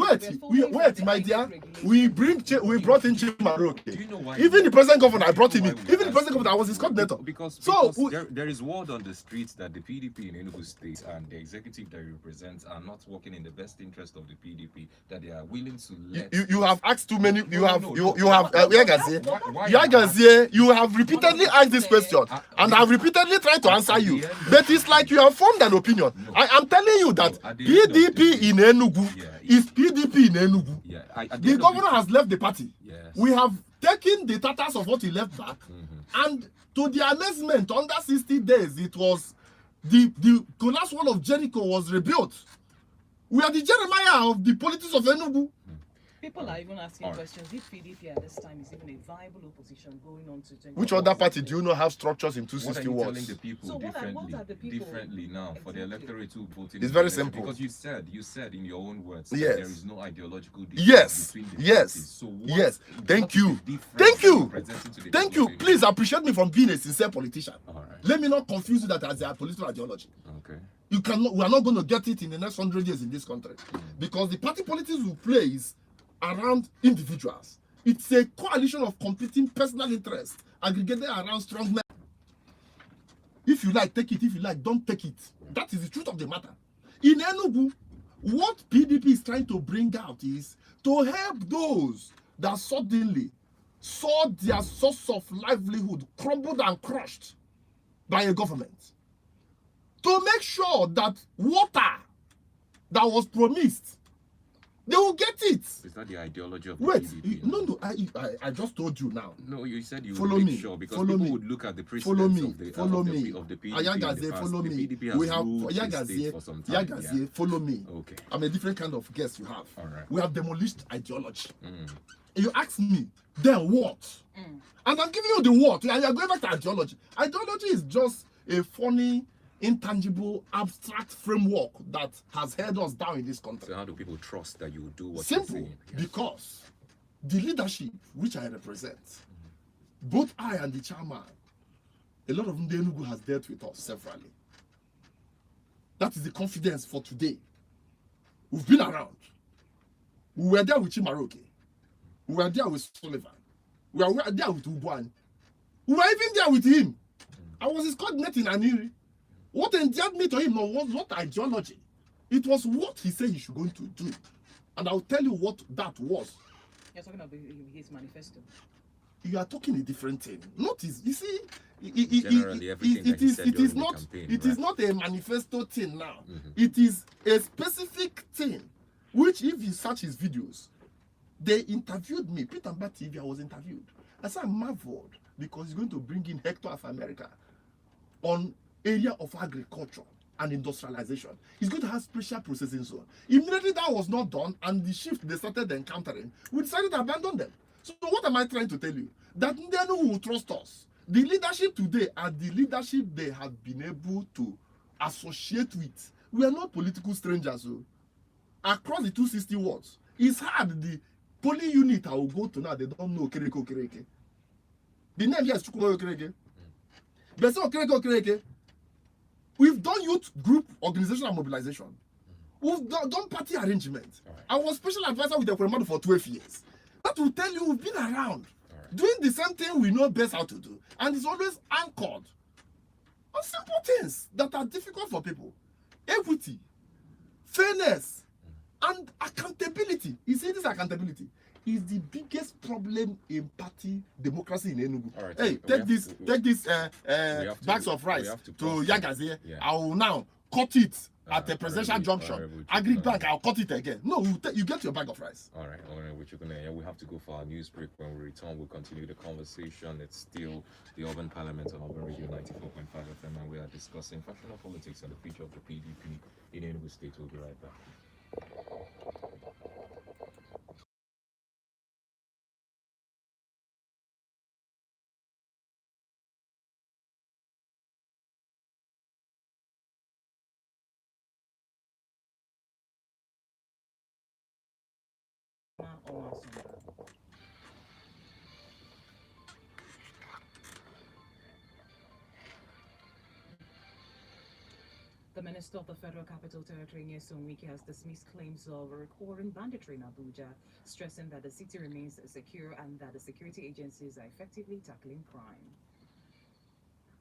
Speaker 3: Wait, my dear. We brought in Chioma.
Speaker 1: Do you know why?
Speaker 3: Even the present governor, I brought him in.
Speaker 1: Why we
Speaker 3: Even the present governor, I was his coordinator.
Speaker 1: Because
Speaker 3: So,
Speaker 1: there is word on the streets that the PDP in Enugu State and the executive that represents are not working in the best interest of the PDP. That they are willing to let.
Speaker 3: You have asked too many. You
Speaker 1: No,
Speaker 3: have
Speaker 1: no,
Speaker 3: you
Speaker 1: no.
Speaker 3: you have Yagazie.
Speaker 1: Why-
Speaker 3: Yagazie, you have repeatedly asked this question, and I've repeatedly tried to answer you. But it's like you have formed an opinion.
Speaker 1: No.
Speaker 3: I am telling you that
Speaker 1: No, at the end of
Speaker 3: PDP
Speaker 1: the day-
Speaker 3: in Enugu
Speaker 1: Yeah.
Speaker 3: is PDP in Enugu.
Speaker 1: Yeah. At the
Speaker 3: The
Speaker 1: end of
Speaker 3: governor has left the party.
Speaker 1: Yes.
Speaker 3: We have taken the tatters of what he left back,
Speaker 1: Mhm.
Speaker 3: and to the amazement, under 60 days, it was the collapse wall of Jericho was rebuilt. We are the Jeremiah of the politics of Enugu.
Speaker 2: People are even asking
Speaker 1: Alright.
Speaker 2: questions if PDP at this time is even a viable opposition going on to 20.
Speaker 3: Which other party do you know have structures in
Speaker 1: What are
Speaker 3: 260
Speaker 1: you telling
Speaker 3: wards?
Speaker 1: the people
Speaker 2: So what
Speaker 1: differently?
Speaker 2: are the people-
Speaker 1: Differently now for the
Speaker 2: Exactly.
Speaker 1: electorate to vote in
Speaker 3: It's
Speaker 1: the
Speaker 3: very
Speaker 1: election?
Speaker 3: simple.
Speaker 1: Because you said in your own words that
Speaker 3: Yes.
Speaker 1: there is no ideological difference
Speaker 3: Yes.
Speaker 1: between the
Speaker 3: Yes.
Speaker 1: parties. So
Speaker 3: Yes. Thank
Speaker 1: what is
Speaker 3: you.
Speaker 1: the difference
Speaker 3: Thank you.
Speaker 1: you're presenting to the
Speaker 3: Thank
Speaker 1: people
Speaker 3: you.
Speaker 1: in-
Speaker 3: Please appreciate me from being a sincere politician.
Speaker 1: All right.
Speaker 3: Let me not confuse you that as a political ideology.
Speaker 1: Okay.
Speaker 3: You cannot. We are not going to get it in the next 100 years in this country, because the party politics we play is around individuals. It's a coalition of competing personal interests aggregated around strong men. If you like, take it. If you like, don't take it. That is the truth of the matter. In Enugu, what PDP is trying to bring out is to help those that suddenly saw their source of livelihood crumbled and crushed by a government. To make sure that water that was promised They will get it.
Speaker 1: Is that the ideology of the
Speaker 3: Wait,
Speaker 1: PDP?
Speaker 3: no, I just told you now.
Speaker 1: No, you said you
Speaker 3: Follow
Speaker 1: would
Speaker 3: me.
Speaker 1: make sure because
Speaker 3: Follow
Speaker 1: people
Speaker 3: me.
Speaker 1: would look at the
Speaker 3: Follow
Speaker 1: precedents
Speaker 3: me.
Speaker 1: of the
Speaker 3: Follow me.
Speaker 1: of the PDP.
Speaker 3: Yagazie,
Speaker 1: in the past.
Speaker 3: follow me.
Speaker 1: The PDP has
Speaker 3: We have
Speaker 1: ruled the state
Speaker 3: Yagazie,
Speaker 1: for some time.
Speaker 3: Yagazie, follow me.
Speaker 1: Okay.
Speaker 3: I'm a different kind of guest you have.
Speaker 1: All right.
Speaker 3: We have demolished ideology.
Speaker 1: Mm.
Speaker 3: You ask me, then what?
Speaker 2: Mm.
Speaker 3: And I'm giving you the what. And you're going back to ideology. Ideology is just a funny, intangible, abstract framework that has held us down in this country.
Speaker 1: So how do people trust that you will do what
Speaker 3: Simple,
Speaker 1: you're saying? Yeah.
Speaker 3: because the leadership which I represent, both I and the chairman, a lot of Enugu has dealt with us severally. That is the confidence for today. We've been around. We were there with Chimaroke. We were there with Sullivan. We were there with Ubuan. We were even there with him. I was his coordinator in Aniri. What endeared me to him was not ideology. It was what he said he should going to do. And I'll tell you what that was.
Speaker 2: You're talking about his manifesto.
Speaker 3: You are talking a different thing. Not his, you see,
Speaker 1: Generally, everything that he said
Speaker 3: it is
Speaker 1: during the
Speaker 3: not
Speaker 1: campaign,
Speaker 3: it
Speaker 1: right?
Speaker 3: is not a manifesto thing now.
Speaker 1: Mhm.
Speaker 3: It is a specific thing, which if you search his videos, they interviewed me. Peter Mba TV, I was interviewed. I said I marveled because he's going to bring in Hector of America on area of agriculture and industrialization. He's going to have special processing zone. Immediately that was not done, and the shift they started encountering, we decided to abandon them. So what am I trying to tell you? That Ndenu will trust us. The leadership today are the leadership they have been able to associate with. We are not political strangers. So across the 260 wards, it's hard. The polling unit I will go to now, they don't know Okereke. The name here is Chukwunonye Okereke. They say Okereke. We've done youth group organization and mobilization. We've done party arrangement.
Speaker 1: Right.
Speaker 3: I was special advisor with the Ekwemadu for 12 years. That will tell you we've been around.
Speaker 1: Right.
Speaker 3: Doing the same thing we know best how to do. And it's always anchored on simple things that are difficult for people. Equity, fairness, and accountability. You see, this accountability is the biggest problem in party democracy in Enugu.
Speaker 1: All right,
Speaker 3: Hey, take this bags of rice to Yagazie.
Speaker 1: Yeah.
Speaker 3: I will now cut it at the presidential
Speaker 1: Honorable
Speaker 3: junction.
Speaker 1: Chukwunonye.
Speaker 3: Agri Bank, I'll cut it again. No, you get your bag of rice.
Speaker 1: All right, we have to go for our news break. When we return, we'll continue the conversation. It's still the Urban Parliament on Urban Radio 94.5 FM, and we are discussing factional politics and the future of the PDP in Enugu State. We'll be right back.
Speaker 2: The Minister of the Federal Capital Territory, Nyesom Wike, has dismissed claims of recurring banditry in Abuja, stressing that the city remains secure and that the security agencies are effectively tackling crime.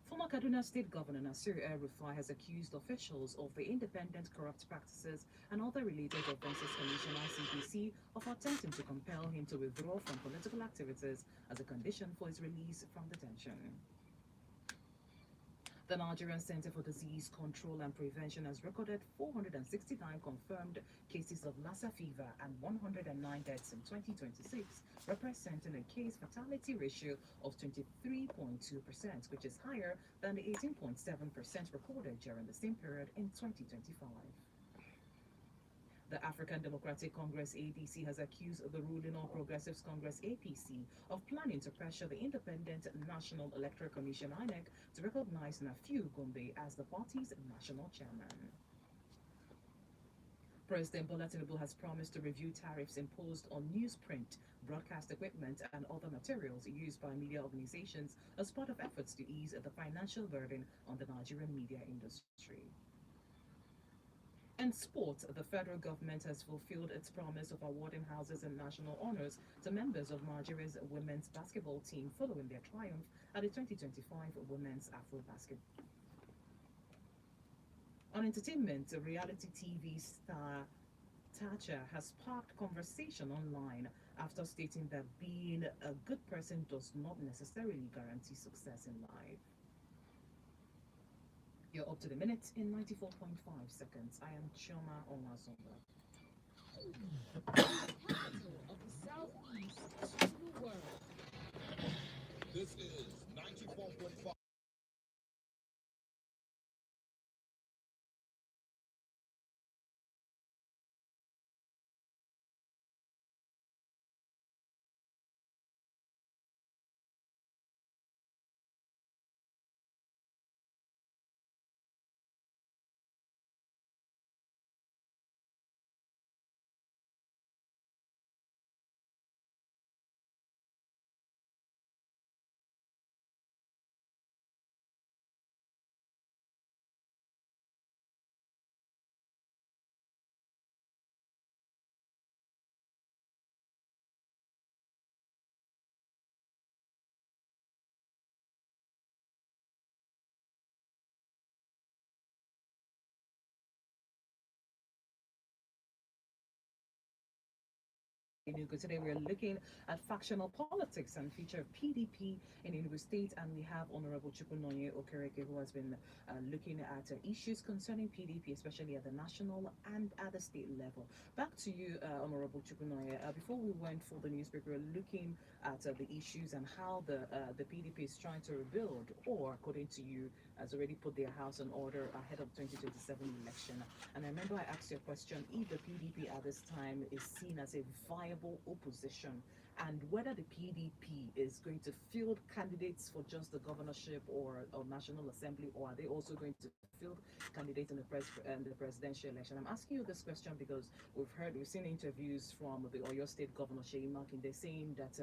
Speaker 2: Former Kaduna State Governor Nasir El-Rufai has accused officials of the Independent Corrupt Practices and Other Related Offences Commission (ICPC) of attempting to compel him to withdraw from political activities as a condition for his release from detention. The Nigerian Center for Disease Control and Prevention has recorded 469 confirmed cases of Lassa fever and 109 deaths in 2026, representing a case fatality ratio of 23.2%, which is higher than the 18.7% recorded during the same period in 2025. The African Democratic Congress ADC has accused the ruling All Progressives Congress APC of planning to pressure the Independent National Electoral Commission INEC to recognize Nafiu Gombe as the party's national chairman. President Bola Tinubu has promised to review tariffs imposed on newsprint, broadcast equipment, and other materials used by media organizations as part of efforts to ease the financial burden on the Nigerian media industry. In sport, the federal government has fulfilled its promise of awarding houses and national honors to members of Nigeria's women's basketball team following their triumph at the 2025 Women's Afro-Basket. On entertainment, reality TV star Tacha has sparked conversation online after stating that being a good person does not necessarily guarantee success in life. You're up to the minute in 94.5 seconds. I am Chioma Onwazonga.
Speaker 4: capital of the Southeast to the world.
Speaker 5: This is 94.5.
Speaker 2: Enugu. Today we are looking at factional politics and future of PDP in Enugu State, and we have Honorable Chukwunonye Okereke, who has been looking at issues concerning PDP, especially at the national and at the state level. Back to you, Honorable Chukwunonye. Before we went for the newspaper, we were looking at the issues and how the PDP is trying to rebuild, or according to you, has already put their house in order ahead of 2027 election. And I remember I asked you a question: if the PDP at this time is seen as a viable opposition, and whether the PDP is going to field candidates for just the governorship or National Assembly, or are they also going to field candidates in the presidential election? I'm asking you this question because we've seen interviews from the Oyo State Governor Sheyi Makinde saying that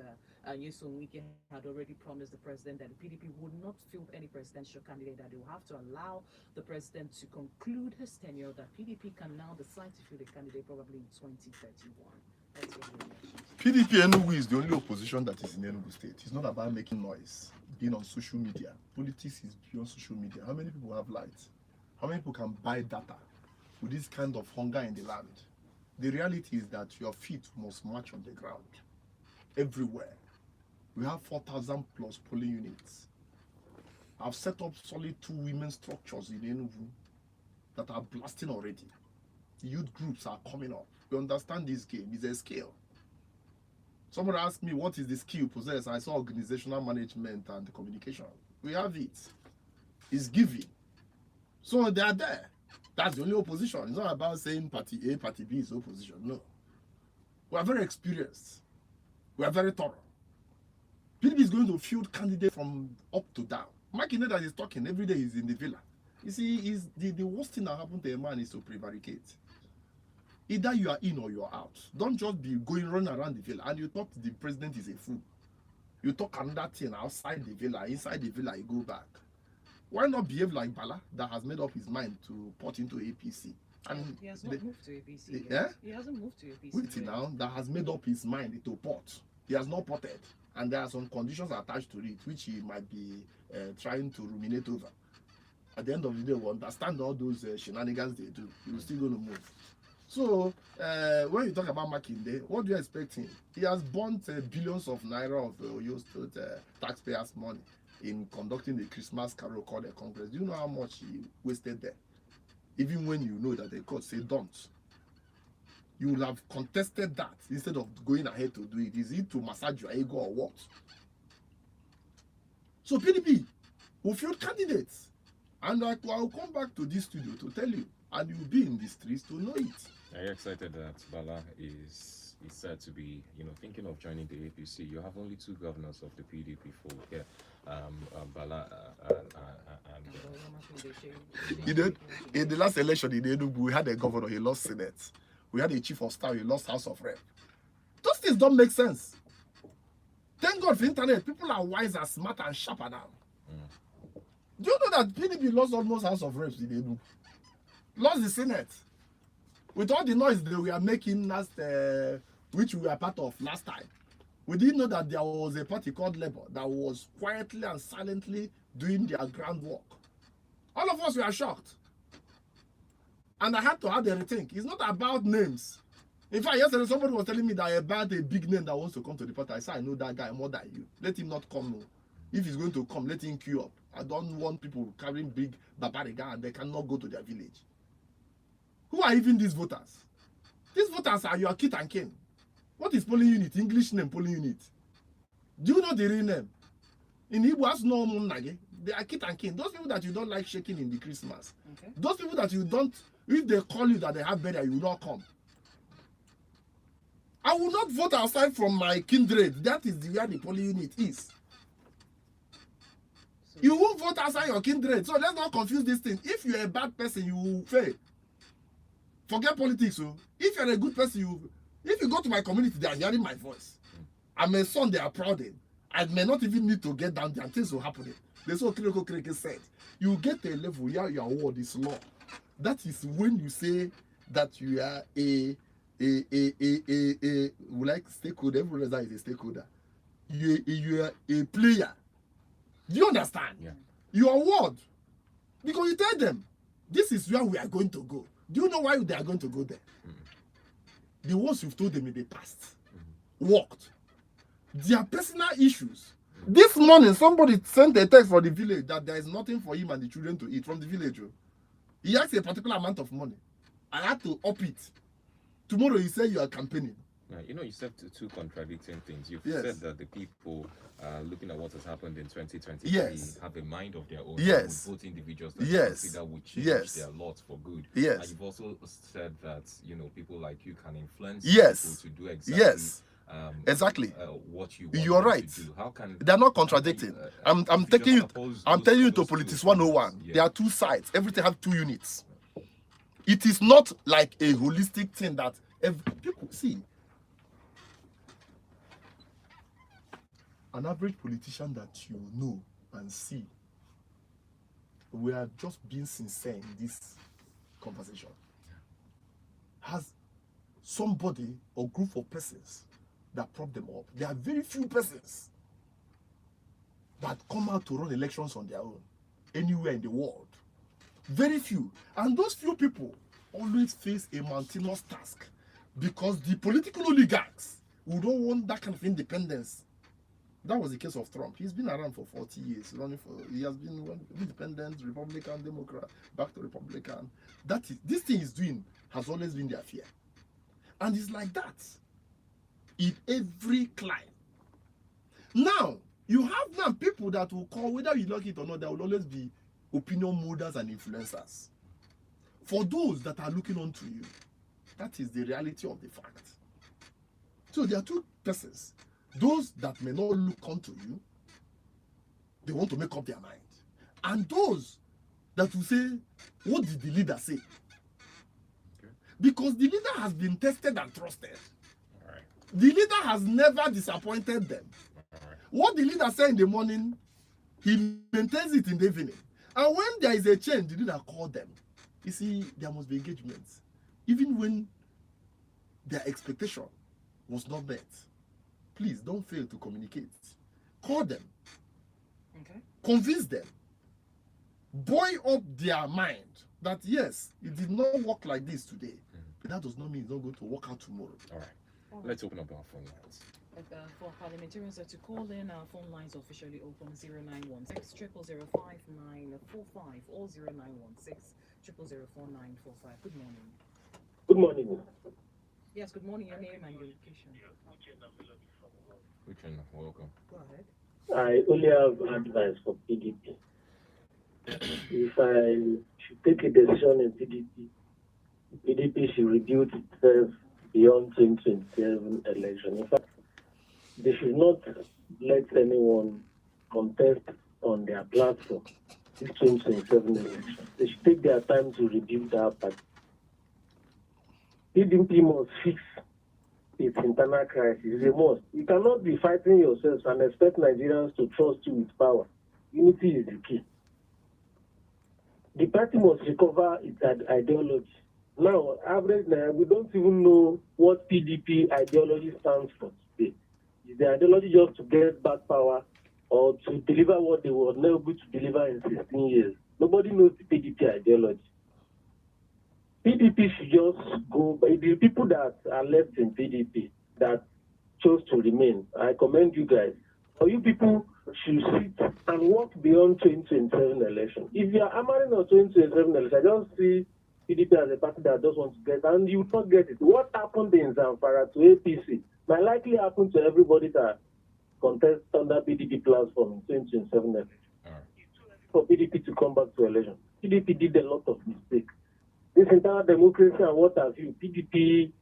Speaker 2: Nyesom Wike had already promised the president that the PDP would not field any presidential candidate, that they will have to allow the president to conclude his tenure, that PDP can now decide to field a candidate probably in 2031. That's what your reaction.
Speaker 3: PDP Enugu is the only opposition that is in Enugu State. It's not about making noise, being on social media. Politics is beyond social media. How many people have lights? How many people can buy data with this kind of hunger in the land? The reality is that your feet must march on the ground everywhere. We have 4,000 plus polling units. I've set up solid 2 women's structures in Enugu that are blasting already. The youth groups are coming up. You understand this game? It's a skill. Somebody asked me, what is the skill you possess? I saw organizational management and communication. We have it. It's giving. So they are there. That's the only opposition. It's not about saying party A, party B is opposition. No. We are very experienced. We are very thorough. PDP is going to field candidates from up to down. Makinde that is talking every day is in the villa. You see, the worst thing that happened to a man is to prevaricate. Either you are in or you are out. Don't just be running around the villa and you thought the president is a fool. You talk another thing outside the villa, inside the villa you go back. Why not behave like Bala that has made up his mind to port into APC?
Speaker 2: And he has not moved to APC.
Speaker 3: Yeah?
Speaker 2: He hasn't moved to APC.
Speaker 3: Wait now, that has made up his mind to port. He has not ported. And there are some conditions attached to it which he might be trying to ruminate over. At the end of the day, we understand all those shenanigans they do. He was still going to move. So, when you talk about Makinde, what do you expect him? He has burnt billions of naira of Oyo State taxpayers' money in conducting the Christmas carol called the Congress. Do you know how much he wasted there? Even when you know that the court say don't. You will have contested that instead of going ahead to do it. Is it to massage your ego or what? So PDP will field candidates. And I'll come back to this studio to tell you. And you'll be in the streets to know it.
Speaker 1: Are you excited that Bala is said to be, thinking of joining the APC? You have only 2 governors of the PDP for here, Bala and.
Speaker 3: In the last election in Enugu, we had a governor, he lost Senate. We had a chief of staff, he lost House of Rep. Those things don't make sense. Thank God for internet. People are wiser, smarter, and sharper now. Do you know that PDP lost almost House of Reps in Enugu? Lost the Senate. With all the noise that we are making last, which we were part of last time, we didn't know that there was a party called Labour that was quietly and silently doing their groundwork. All of us were shocked. And I had to have a rethink. It's not about names. In fact, yesterday somebody was telling me that about a big name that wants to come to the party. I said, I know that guy more than you. Let him not come. No. If he's going to come, let him queue up. I don't want people carrying big babariga and they cannot go to their village. Who are even these voters? These voters are your kit and kin. What is polling unit? English name, polling unit. Do you know the real name? In Igbo, as no Nage, they are kit and kin. Those people that you don't like shaking in the Christmas.
Speaker 2: Okay.
Speaker 3: Those people that you don't, if they call you that they have burial, you will not come. I will not vote outside from my kindred. That is where the polling unit is.
Speaker 2: So,
Speaker 3: You won't vote outside your kindred. So let's not confuse this thing. If you're a bad person, you will fail. Forget politics. So if you're a good person, if you go to my community, they are hearing my voice. I'm a son they are proud in. I may not even need to get down there and things will happen. That's what Chukwunonye Okereke said. You get a level where your word is law. That is when you say that you are like stakeholder. Everyone is a stakeholder. You are a player. Do you understand?
Speaker 1: Yeah.
Speaker 3: Your word. Because you tell them, this is where we are going to go. Do you know why they are going to go there? The ones you've told them in the past worked. Their personal issues. This morning, somebody sent a text for the village that there is nothing for him and the children to eat from the village. He asked a particular amount of money. I had to up it. Tomorrow, he said you are campaigning.
Speaker 1: Yeah, you know, you said two contradicting things. You've
Speaker 3: Yes.
Speaker 1: said that the people looking at what has happened in 2023
Speaker 3: Yes.
Speaker 1: have a mind of their own.
Speaker 3: Yes.
Speaker 1: Would vote individuals that
Speaker 3: Yes.
Speaker 1: you consider would change
Speaker 3: Yes.
Speaker 1: their lot for good.
Speaker 3: Yes.
Speaker 1: And you've also said that, you know, people like you can influence
Speaker 3: Yes.
Speaker 1: people to do exactly
Speaker 3: Yes. Exactly.
Speaker 1: What you want
Speaker 3: You are
Speaker 1: them
Speaker 3: right.
Speaker 1: to do. How can
Speaker 3: They are not
Speaker 1: how can
Speaker 3: contradicting.
Speaker 1: you,
Speaker 3: I'm
Speaker 1: if you
Speaker 3: taking you.
Speaker 1: just oppose
Speaker 3: I'm
Speaker 1: those-
Speaker 3: telling you to
Speaker 1: those two
Speaker 3: politics
Speaker 1: opinions?
Speaker 3: 101.
Speaker 1: Yeah.
Speaker 3: There are two sides. Everything have two units. It is not like a holistic thing that people see. An average politician that you know and see, we are just being sincere in this conversation, has somebody or group of persons that prop them up. There are very few persons that come out to run elections on their own anywhere in the world. Very few. And those few people always face a mountainous task because the political oligarchs who don't want that kind of independence. That was the case of Trump. He's been around for 40 years, he has been independent, Republican, Democrat, back to Republican. This thing he's doing has always been their fear. And it's like that in every climb. Now, you have now people that will call, whether you like it or not, there will always be opinion molders and influencers. For those that are looking on to you, that is the reality of the fact. So there are two persons. Those that may not look onto you, they want to make up their mind. And those that will say, what did the leader say?
Speaker 1: Okay.
Speaker 3: Because the leader has been tested and trusted.
Speaker 1: All right.
Speaker 3: The leader has never disappointed them.
Speaker 1: All right.
Speaker 3: What the leader said in the morning, he maintains it in the evening. And when there is a change, the leader called them. You see, there must be engagement. Even when their expectation was not met. Please don't fail to communicate. Call them.
Speaker 2: Okay.
Speaker 3: Convince them. Buoy up their mind that yes, it did not work like this today. But that does not mean it's not going to work out tomorrow.
Speaker 1: All right. Let's open up our phone lines.
Speaker 2: For parliamentarians to call in, our phone lines officially open 0916 0005945 or 0916 0004945. Good morning.
Speaker 6: Good morning.
Speaker 2: Yes, good morning. Your name and your location.
Speaker 1: We can welcome.
Speaker 2: Go ahead.
Speaker 6: I only have advice for PDP. If I should take a decision in PDP should rebuild itself beyond 2027 election. In fact, they should not let anyone contest on their platform this 2027 election. They should take their time to rebuild that party. PDP must fix its internal crisis. It's a must. You cannot be fighting yourselves and expect Nigerians to trust you with power. Unity is the key. The party must recover its ideology. Now, average we don't even know what PDP ideology stands for today. Is the ideology just to get back power or to deliver what they were not able to deliver in 16 years? Nobody knows the PDP ideology. PDP should just go, but the people that are left in PDP that chose to remain, I commend you guys. For you people should sit and work beyond 2027 election. If you are hammering on 2027 election, I just see PDP as a party that just wants to get, and you not get it. What happened in Zamfara to APC might likely happen to everybody that contests under PDP platform in 2027 election.
Speaker 1: All right.
Speaker 6: For PDP to come back to election. PDP did a lot of mistakes. This entire democracy and what have you, PDP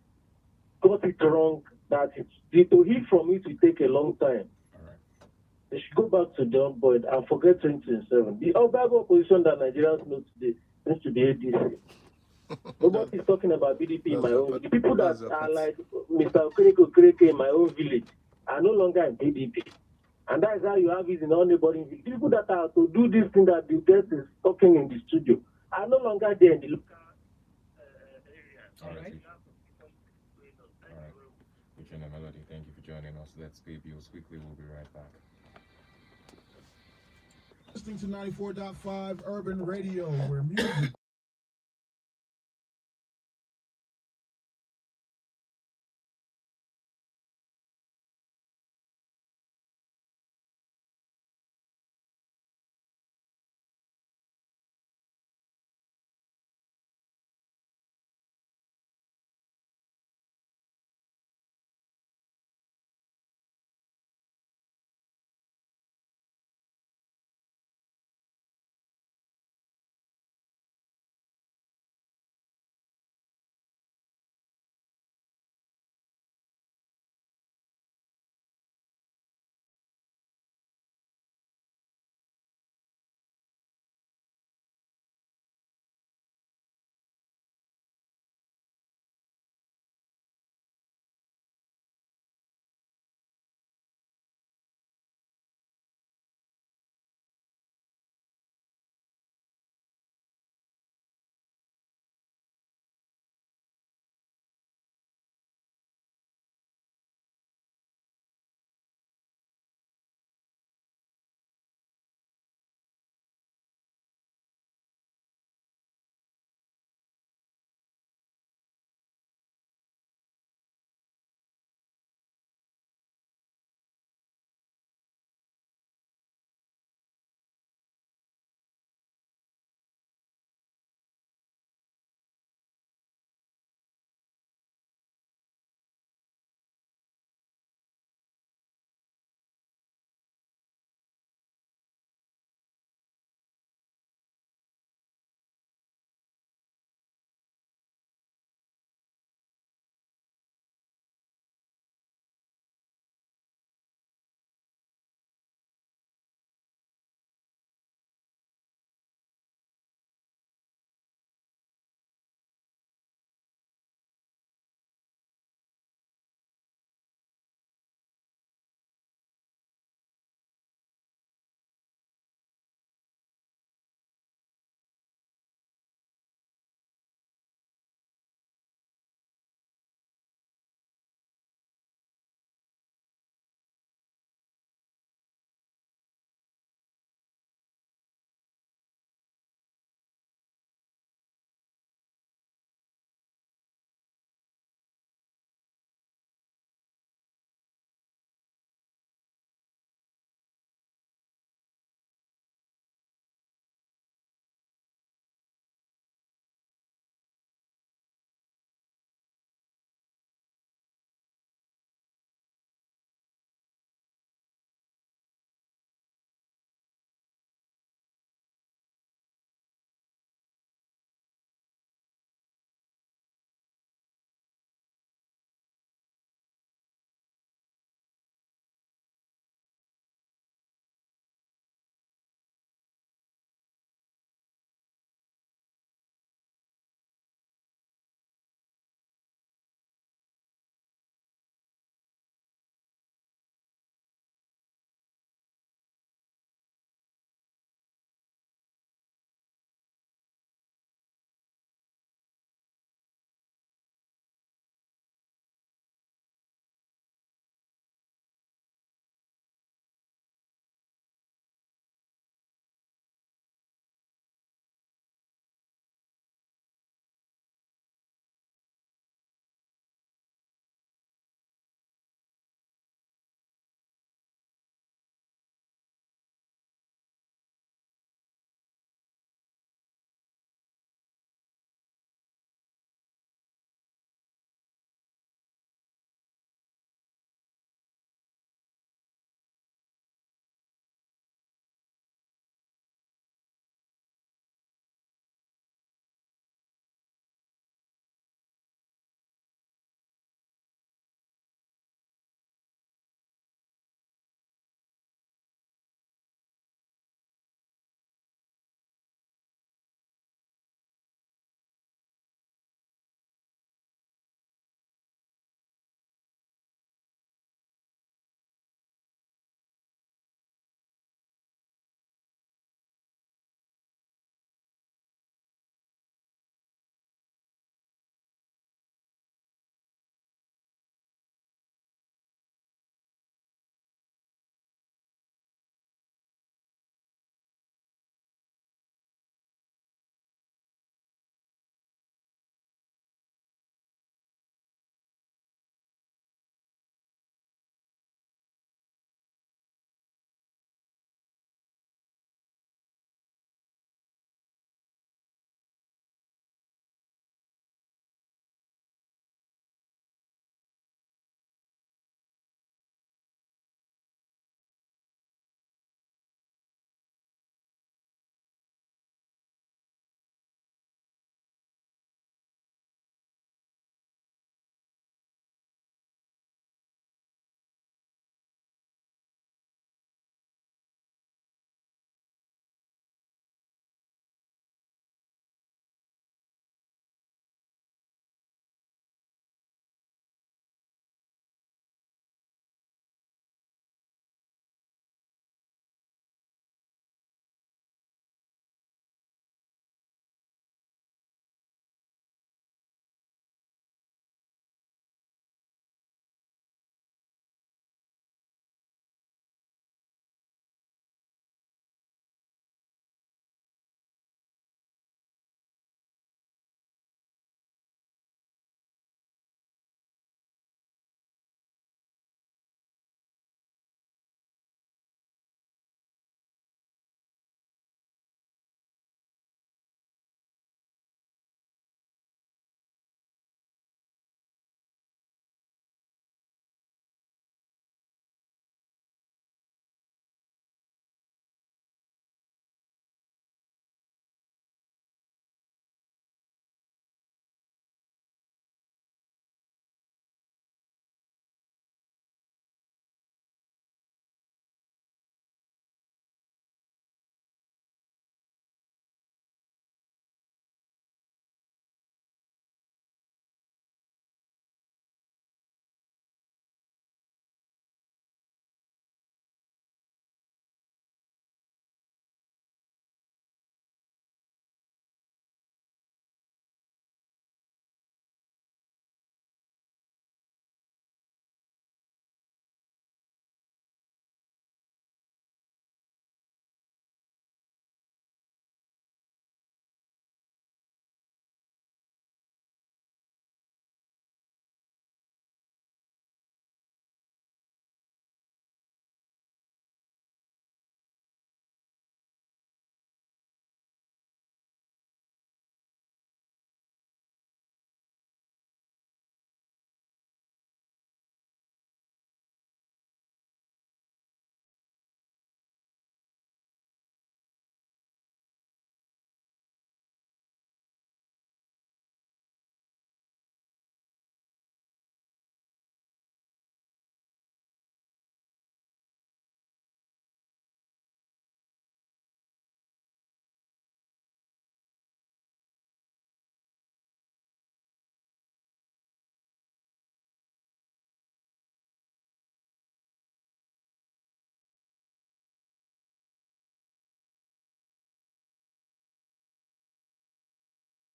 Speaker 6: got it wrong. That to heal from it will take a long time.
Speaker 1: All right.
Speaker 6: They should go back to John Boyd and forget 2027. The other opposition that Nigerians know today seems to be ADC. Nobody is talking about PDP in my own. The people that are like Mr. Okereke in my own village are no longer in PDP. And that is how you have it in all neighboring villages. People that are to do this thing that the guest is talking in the studio are no longer there in the local area.
Speaker 1: All right. All right. Eugene and Melody, thank you for joining us. Let's pay bills quickly. We'll be right back.
Speaker 5: Listening to 94.5 Urban Radio, where music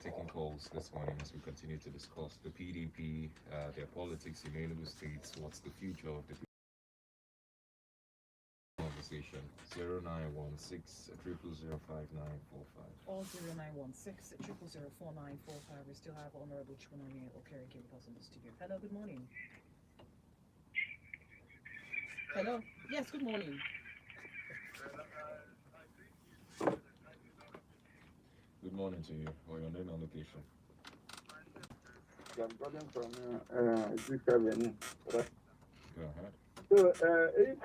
Speaker 1: taking calls this morning as we continue to discuss the PDP, their politics in Enugu State, what's the future of the conversation. 0916 0005945.
Speaker 2: Or 0916 0004945. We still have Honorable Chukwunonye Okereke with us in the studio. Hello, good morning. Hello. Yes, good morning.
Speaker 1: Good morning to you. Or your name and location.
Speaker 7: I'm calling from Enugu.
Speaker 1: Go ahead.
Speaker 7: So, if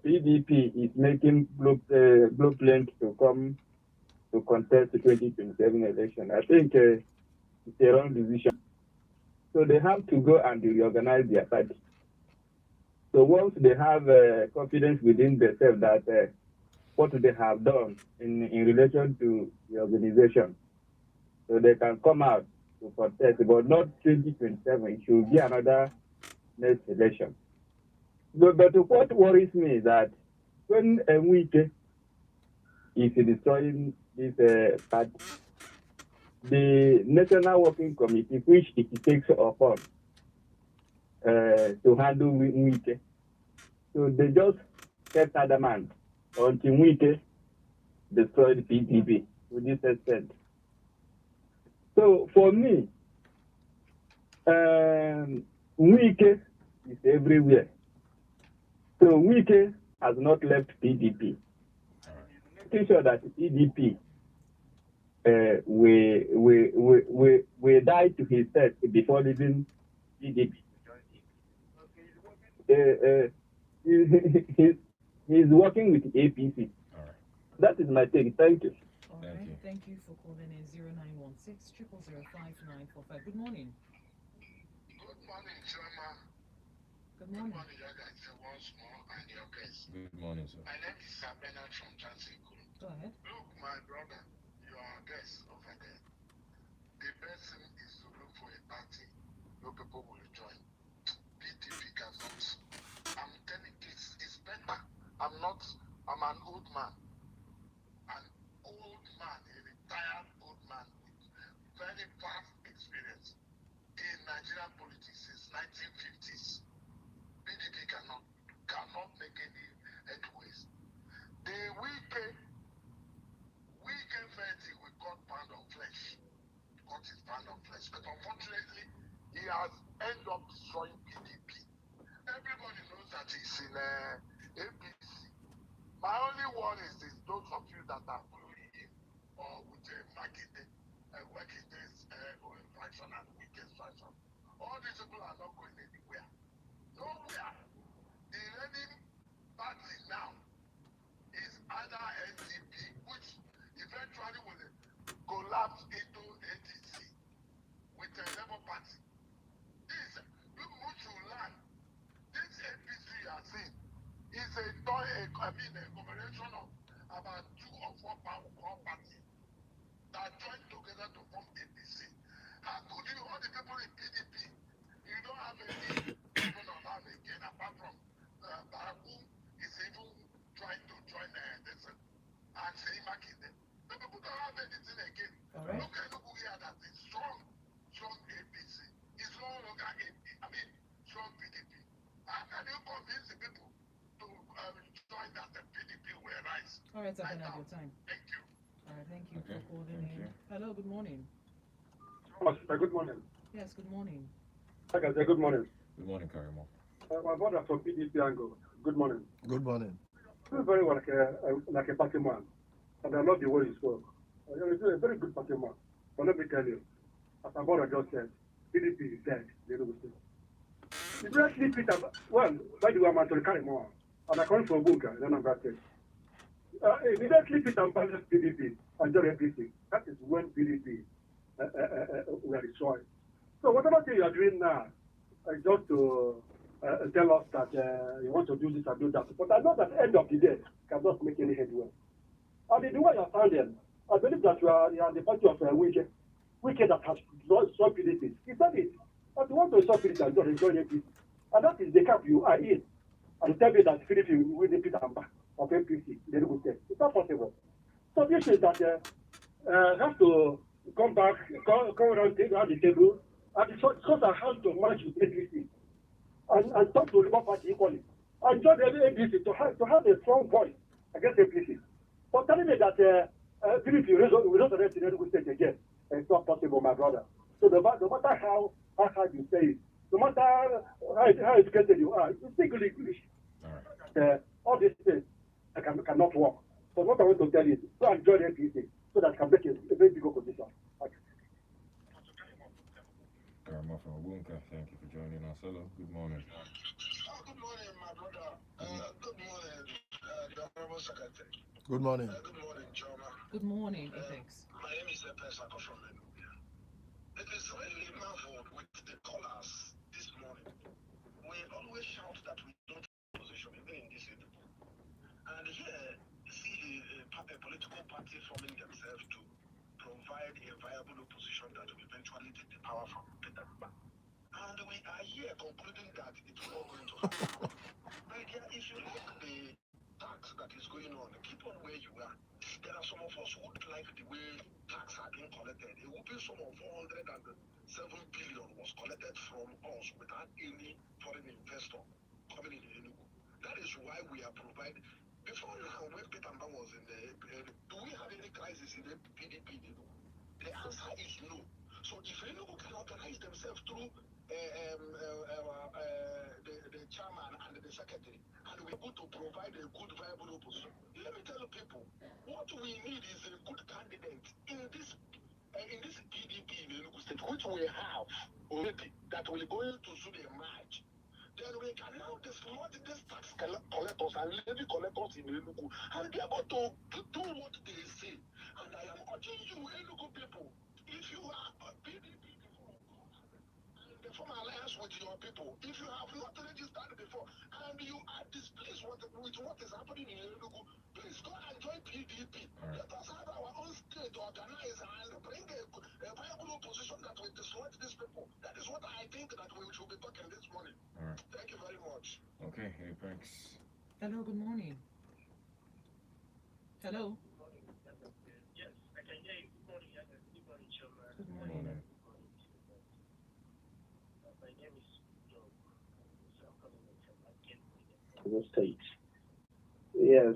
Speaker 7: PDP is making blueprint to come to contest the 2027 election, I think it's a wrong decision. So they have to go and reorganize their party. So once they have confidence within themselves that what they have done in relation to the organization, so they can come out to contest, but not 2027. It should be another next election. But what worries me is that when a week is destroying this party, the National Working Committee, which it takes upon to handle Wike, so they just kept adamant until Wike destroyed PDP to this extent. So for me, Wike is everywhere. So Wike has not left PDP. Making sure that PDP will die to his death before leaving PDP. He's working with APC.
Speaker 1: All right.
Speaker 7: That is my take. Thank you.
Speaker 2: All
Speaker 1: Thank
Speaker 2: right.
Speaker 1: you.
Speaker 2: Thank you for calling in 0916 0005945. Good morning.
Speaker 8: Good morning, Chioma.
Speaker 2: Good
Speaker 8: Good
Speaker 2: morning.
Speaker 8: morning, Yagazie once more, and your guest.
Speaker 1: Good morning, sir.
Speaker 8: My name is Bernard from Chansiku.
Speaker 2: Go ahead.
Speaker 8: Look, my brother, you are a guest over there. The best thing is to look for a party no people will join. PDP cannot. I'm telling you, it's better. I'm an old man. An old man, a retired old man with very vast experience in Nigerian politics since 1950s. PDP cannot make any headways. The weekend verdict we got pound of flesh. Got his pound of flesh. But unfortunately, he has ended up destroying PDP. Everybody knows that he's in APC. My only one is this, those of you that are following him or with Makinde, working this faction and weekend faction. All these people are not going anywhere. Nowhere. The reigning party now is either SDP, which eventually will collapse into ADC with the Labour Party. This, people should learn. This APC you are seeing is a combination of about 2 or 4 power parties that joined together to form APC. How could you, all the people in PDP, you don't have any governor now again, apart from who is even trying to join this and say Makinde. The people don't have anything again.
Speaker 2: All right.
Speaker 8: Look at Enugu here that is strong APC. It's no longer strong PDP. How can you convince the people to join that the PDP will rise?
Speaker 2: All right, sir,
Speaker 8: Right
Speaker 2: can I have
Speaker 8: now.
Speaker 2: your time?
Speaker 8: Thank you.
Speaker 2: All right, thank you
Speaker 1: Okay,
Speaker 2: for calling
Speaker 1: thank
Speaker 2: in.
Speaker 1: you.
Speaker 2: Hello, good morning.
Speaker 5: Good morning.
Speaker 2: Yes, good morning.
Speaker 5: Like I said, good morning.
Speaker 1: Good morning, Karimo.
Speaker 5: My brother from PDP angle. Good morning.
Speaker 3: Good morning.
Speaker 5: He's very well like a party man. And I love the way he spoke. He's a very good party man. But let me tell you, as my brother just said, PDP is dead. The Enugu State. If you actually pick up, well, by the way, I'm Anthony Karimo. And I come from Bunga, then I'm back there. Immediately pick up PDP and join APC. That is when PDP were destroyed. So whatever thing you are doing now, just to tell us that you want to do this and do that. But I know that at the end of the day, cannot make any headway. And the way you are sounding, I believe that you are the party of Wike that has destroyed PDP. He said it. But you want to stop PDP and join APC. And that is the camp you are in. And tell me that PDP will win the Peter and back of APC, the Enugu State. It's not possible. So this is that have to come back, come around the table, and discuss how to manage with APC and talk to Labour Party equally. And join the APC to have a strong voice against APC. But telling me that PDP will not arrest in Enugu State again, it's not possible, my brother. So no matter how hard you say it, no matter how educated you are, you speak good English. All these things cannot work. So what I want to tell you is go and join the APC so that can make a very big opposition.
Speaker 1: Thank you for joining us. Hello, good morning.
Speaker 8: Good morning, my brother. Good morning, the Honorable Secretary.
Speaker 3: Good morning.
Speaker 8: Good morning, Chioma.
Speaker 2: Good morning, Apex.
Speaker 8: My name is Sako from Enugu. It is really marveled with the callers this morning. We always shout that we don't have opposition, even in this Enugu. And here, see a political party forming themselves to provide a viable opposition that will eventually take the power from Peter Mba. And we are here concluding that it is not going to happen. My dear, if you look at the tax that is going on, keep on where you are. There are some of us who would like the way tax are being collected. A whooping sum of 407 billion was collected from us without any foreign investor coming in Enugu. That is why we are providing. Before now, when Peter Mba was in the, do we have any crisis in the PDP in Enugu? The answer is no. So if Enugu can organize themselves through the chairman and the secretary, and we're going to provide a good viable opposition. Let me tell people, what we need is a good candidate in this PDP in Enugu State, which we have already, that will go into the match. Then we can now dislodge these tax collectors and levy collectors in Enugu and be able to do what they say. And I am urging you, Enugu people, if you are a PDP and form alliance with your people, if you have not registered before and you are displeased with what is happening in Enugu, please go and join PDP. Let us have our own state organized and bring a viable opposition that will dislodge these people. That is what I think that we should be talking this morning. Thank you very much.
Speaker 1: Okay, Apex.
Speaker 2: Hello, good morning. Hello.
Speaker 9: Yes, I can hear you. Good morning, Yagazie. Good morning, Chioma.
Speaker 2: Good morning.
Speaker 9: My name is Joe. So I'm calling from
Speaker 6: Enugu State. Yes,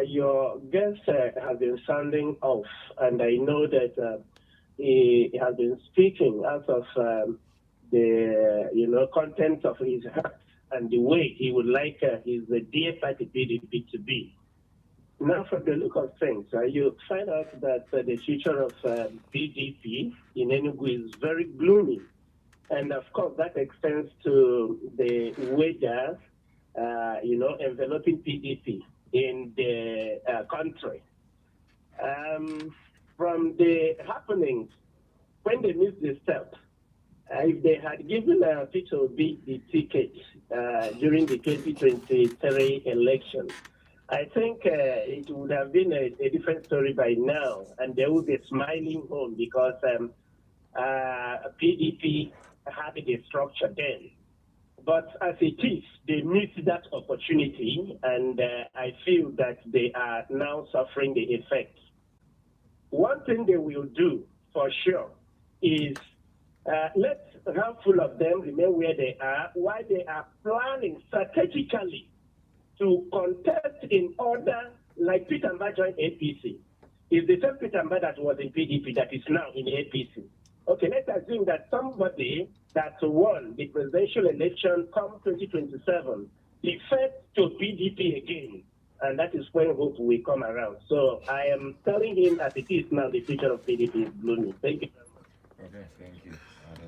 Speaker 6: your guest has been sounding off, and I know that he has been speaking out of the content of his heart and the way he would like his dear party PDP to be. Now, for the look of things, you find out that the future of PDP in Enugu is very gloomy. And of course, that extends to the weather, enveloping PDP in the country. From the happenings, when they missed the step, if they had given Peter Obi the ticket during the 2023 election, I think it would have been a different story by now, and they would be smiling home because PDP had the structure then. But as it is, they missed that opportunity, and I feel that they are now suffering the effects. One thing they will do for sure is let a handful of them remain where they are while they are planning strategically to contest in order, like Peter Mba joined APC. It's the same Peter Mba that was in PDP that is now in APC. Okay, let's assume that somebody that won the presidential election come 2027 defects to PDP again, and that is when hope will come around. So I am telling him as it is now, the future of PDP is gloomy. Thank you.
Speaker 1: Okay, thank you.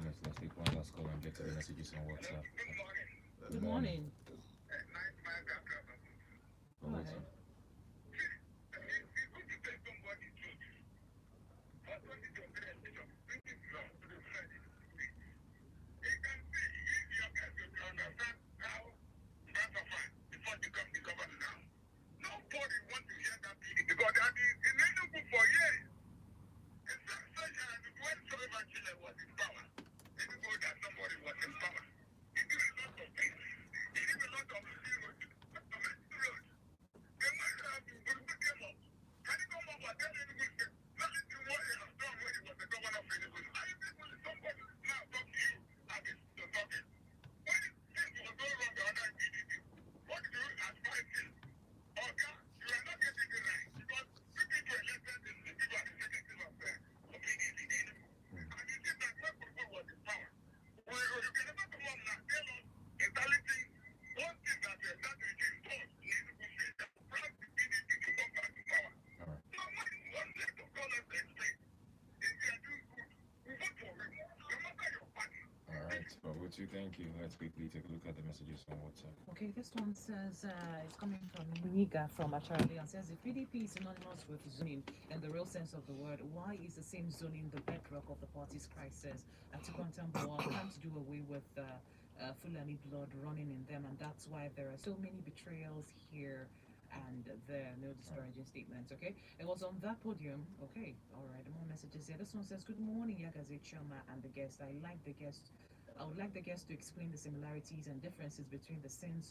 Speaker 1: Let's take one last call and get to the messages on WhatsApp.
Speaker 2: Good morning.
Speaker 1: Go ahead. thank you. Let's quickly take a look at the messages on WhatsApp.
Speaker 2: Okay, this one says it's coming from Niga from Acharali and says the PDP is synonymous with zoning in the real sense of the word. Why is the same zoning the bedrock of the party's crisis? Atikontambo can't do away with Fulani blood running in them, and that's why there are so many betrayals here and there. No discouraging statements. Okay, it was on that podium. Okay, all right. More messages here. This one says, "Good morning, Yagazie, Chioma, and the guest. I would like the guest to explain the similarities and differences between the sins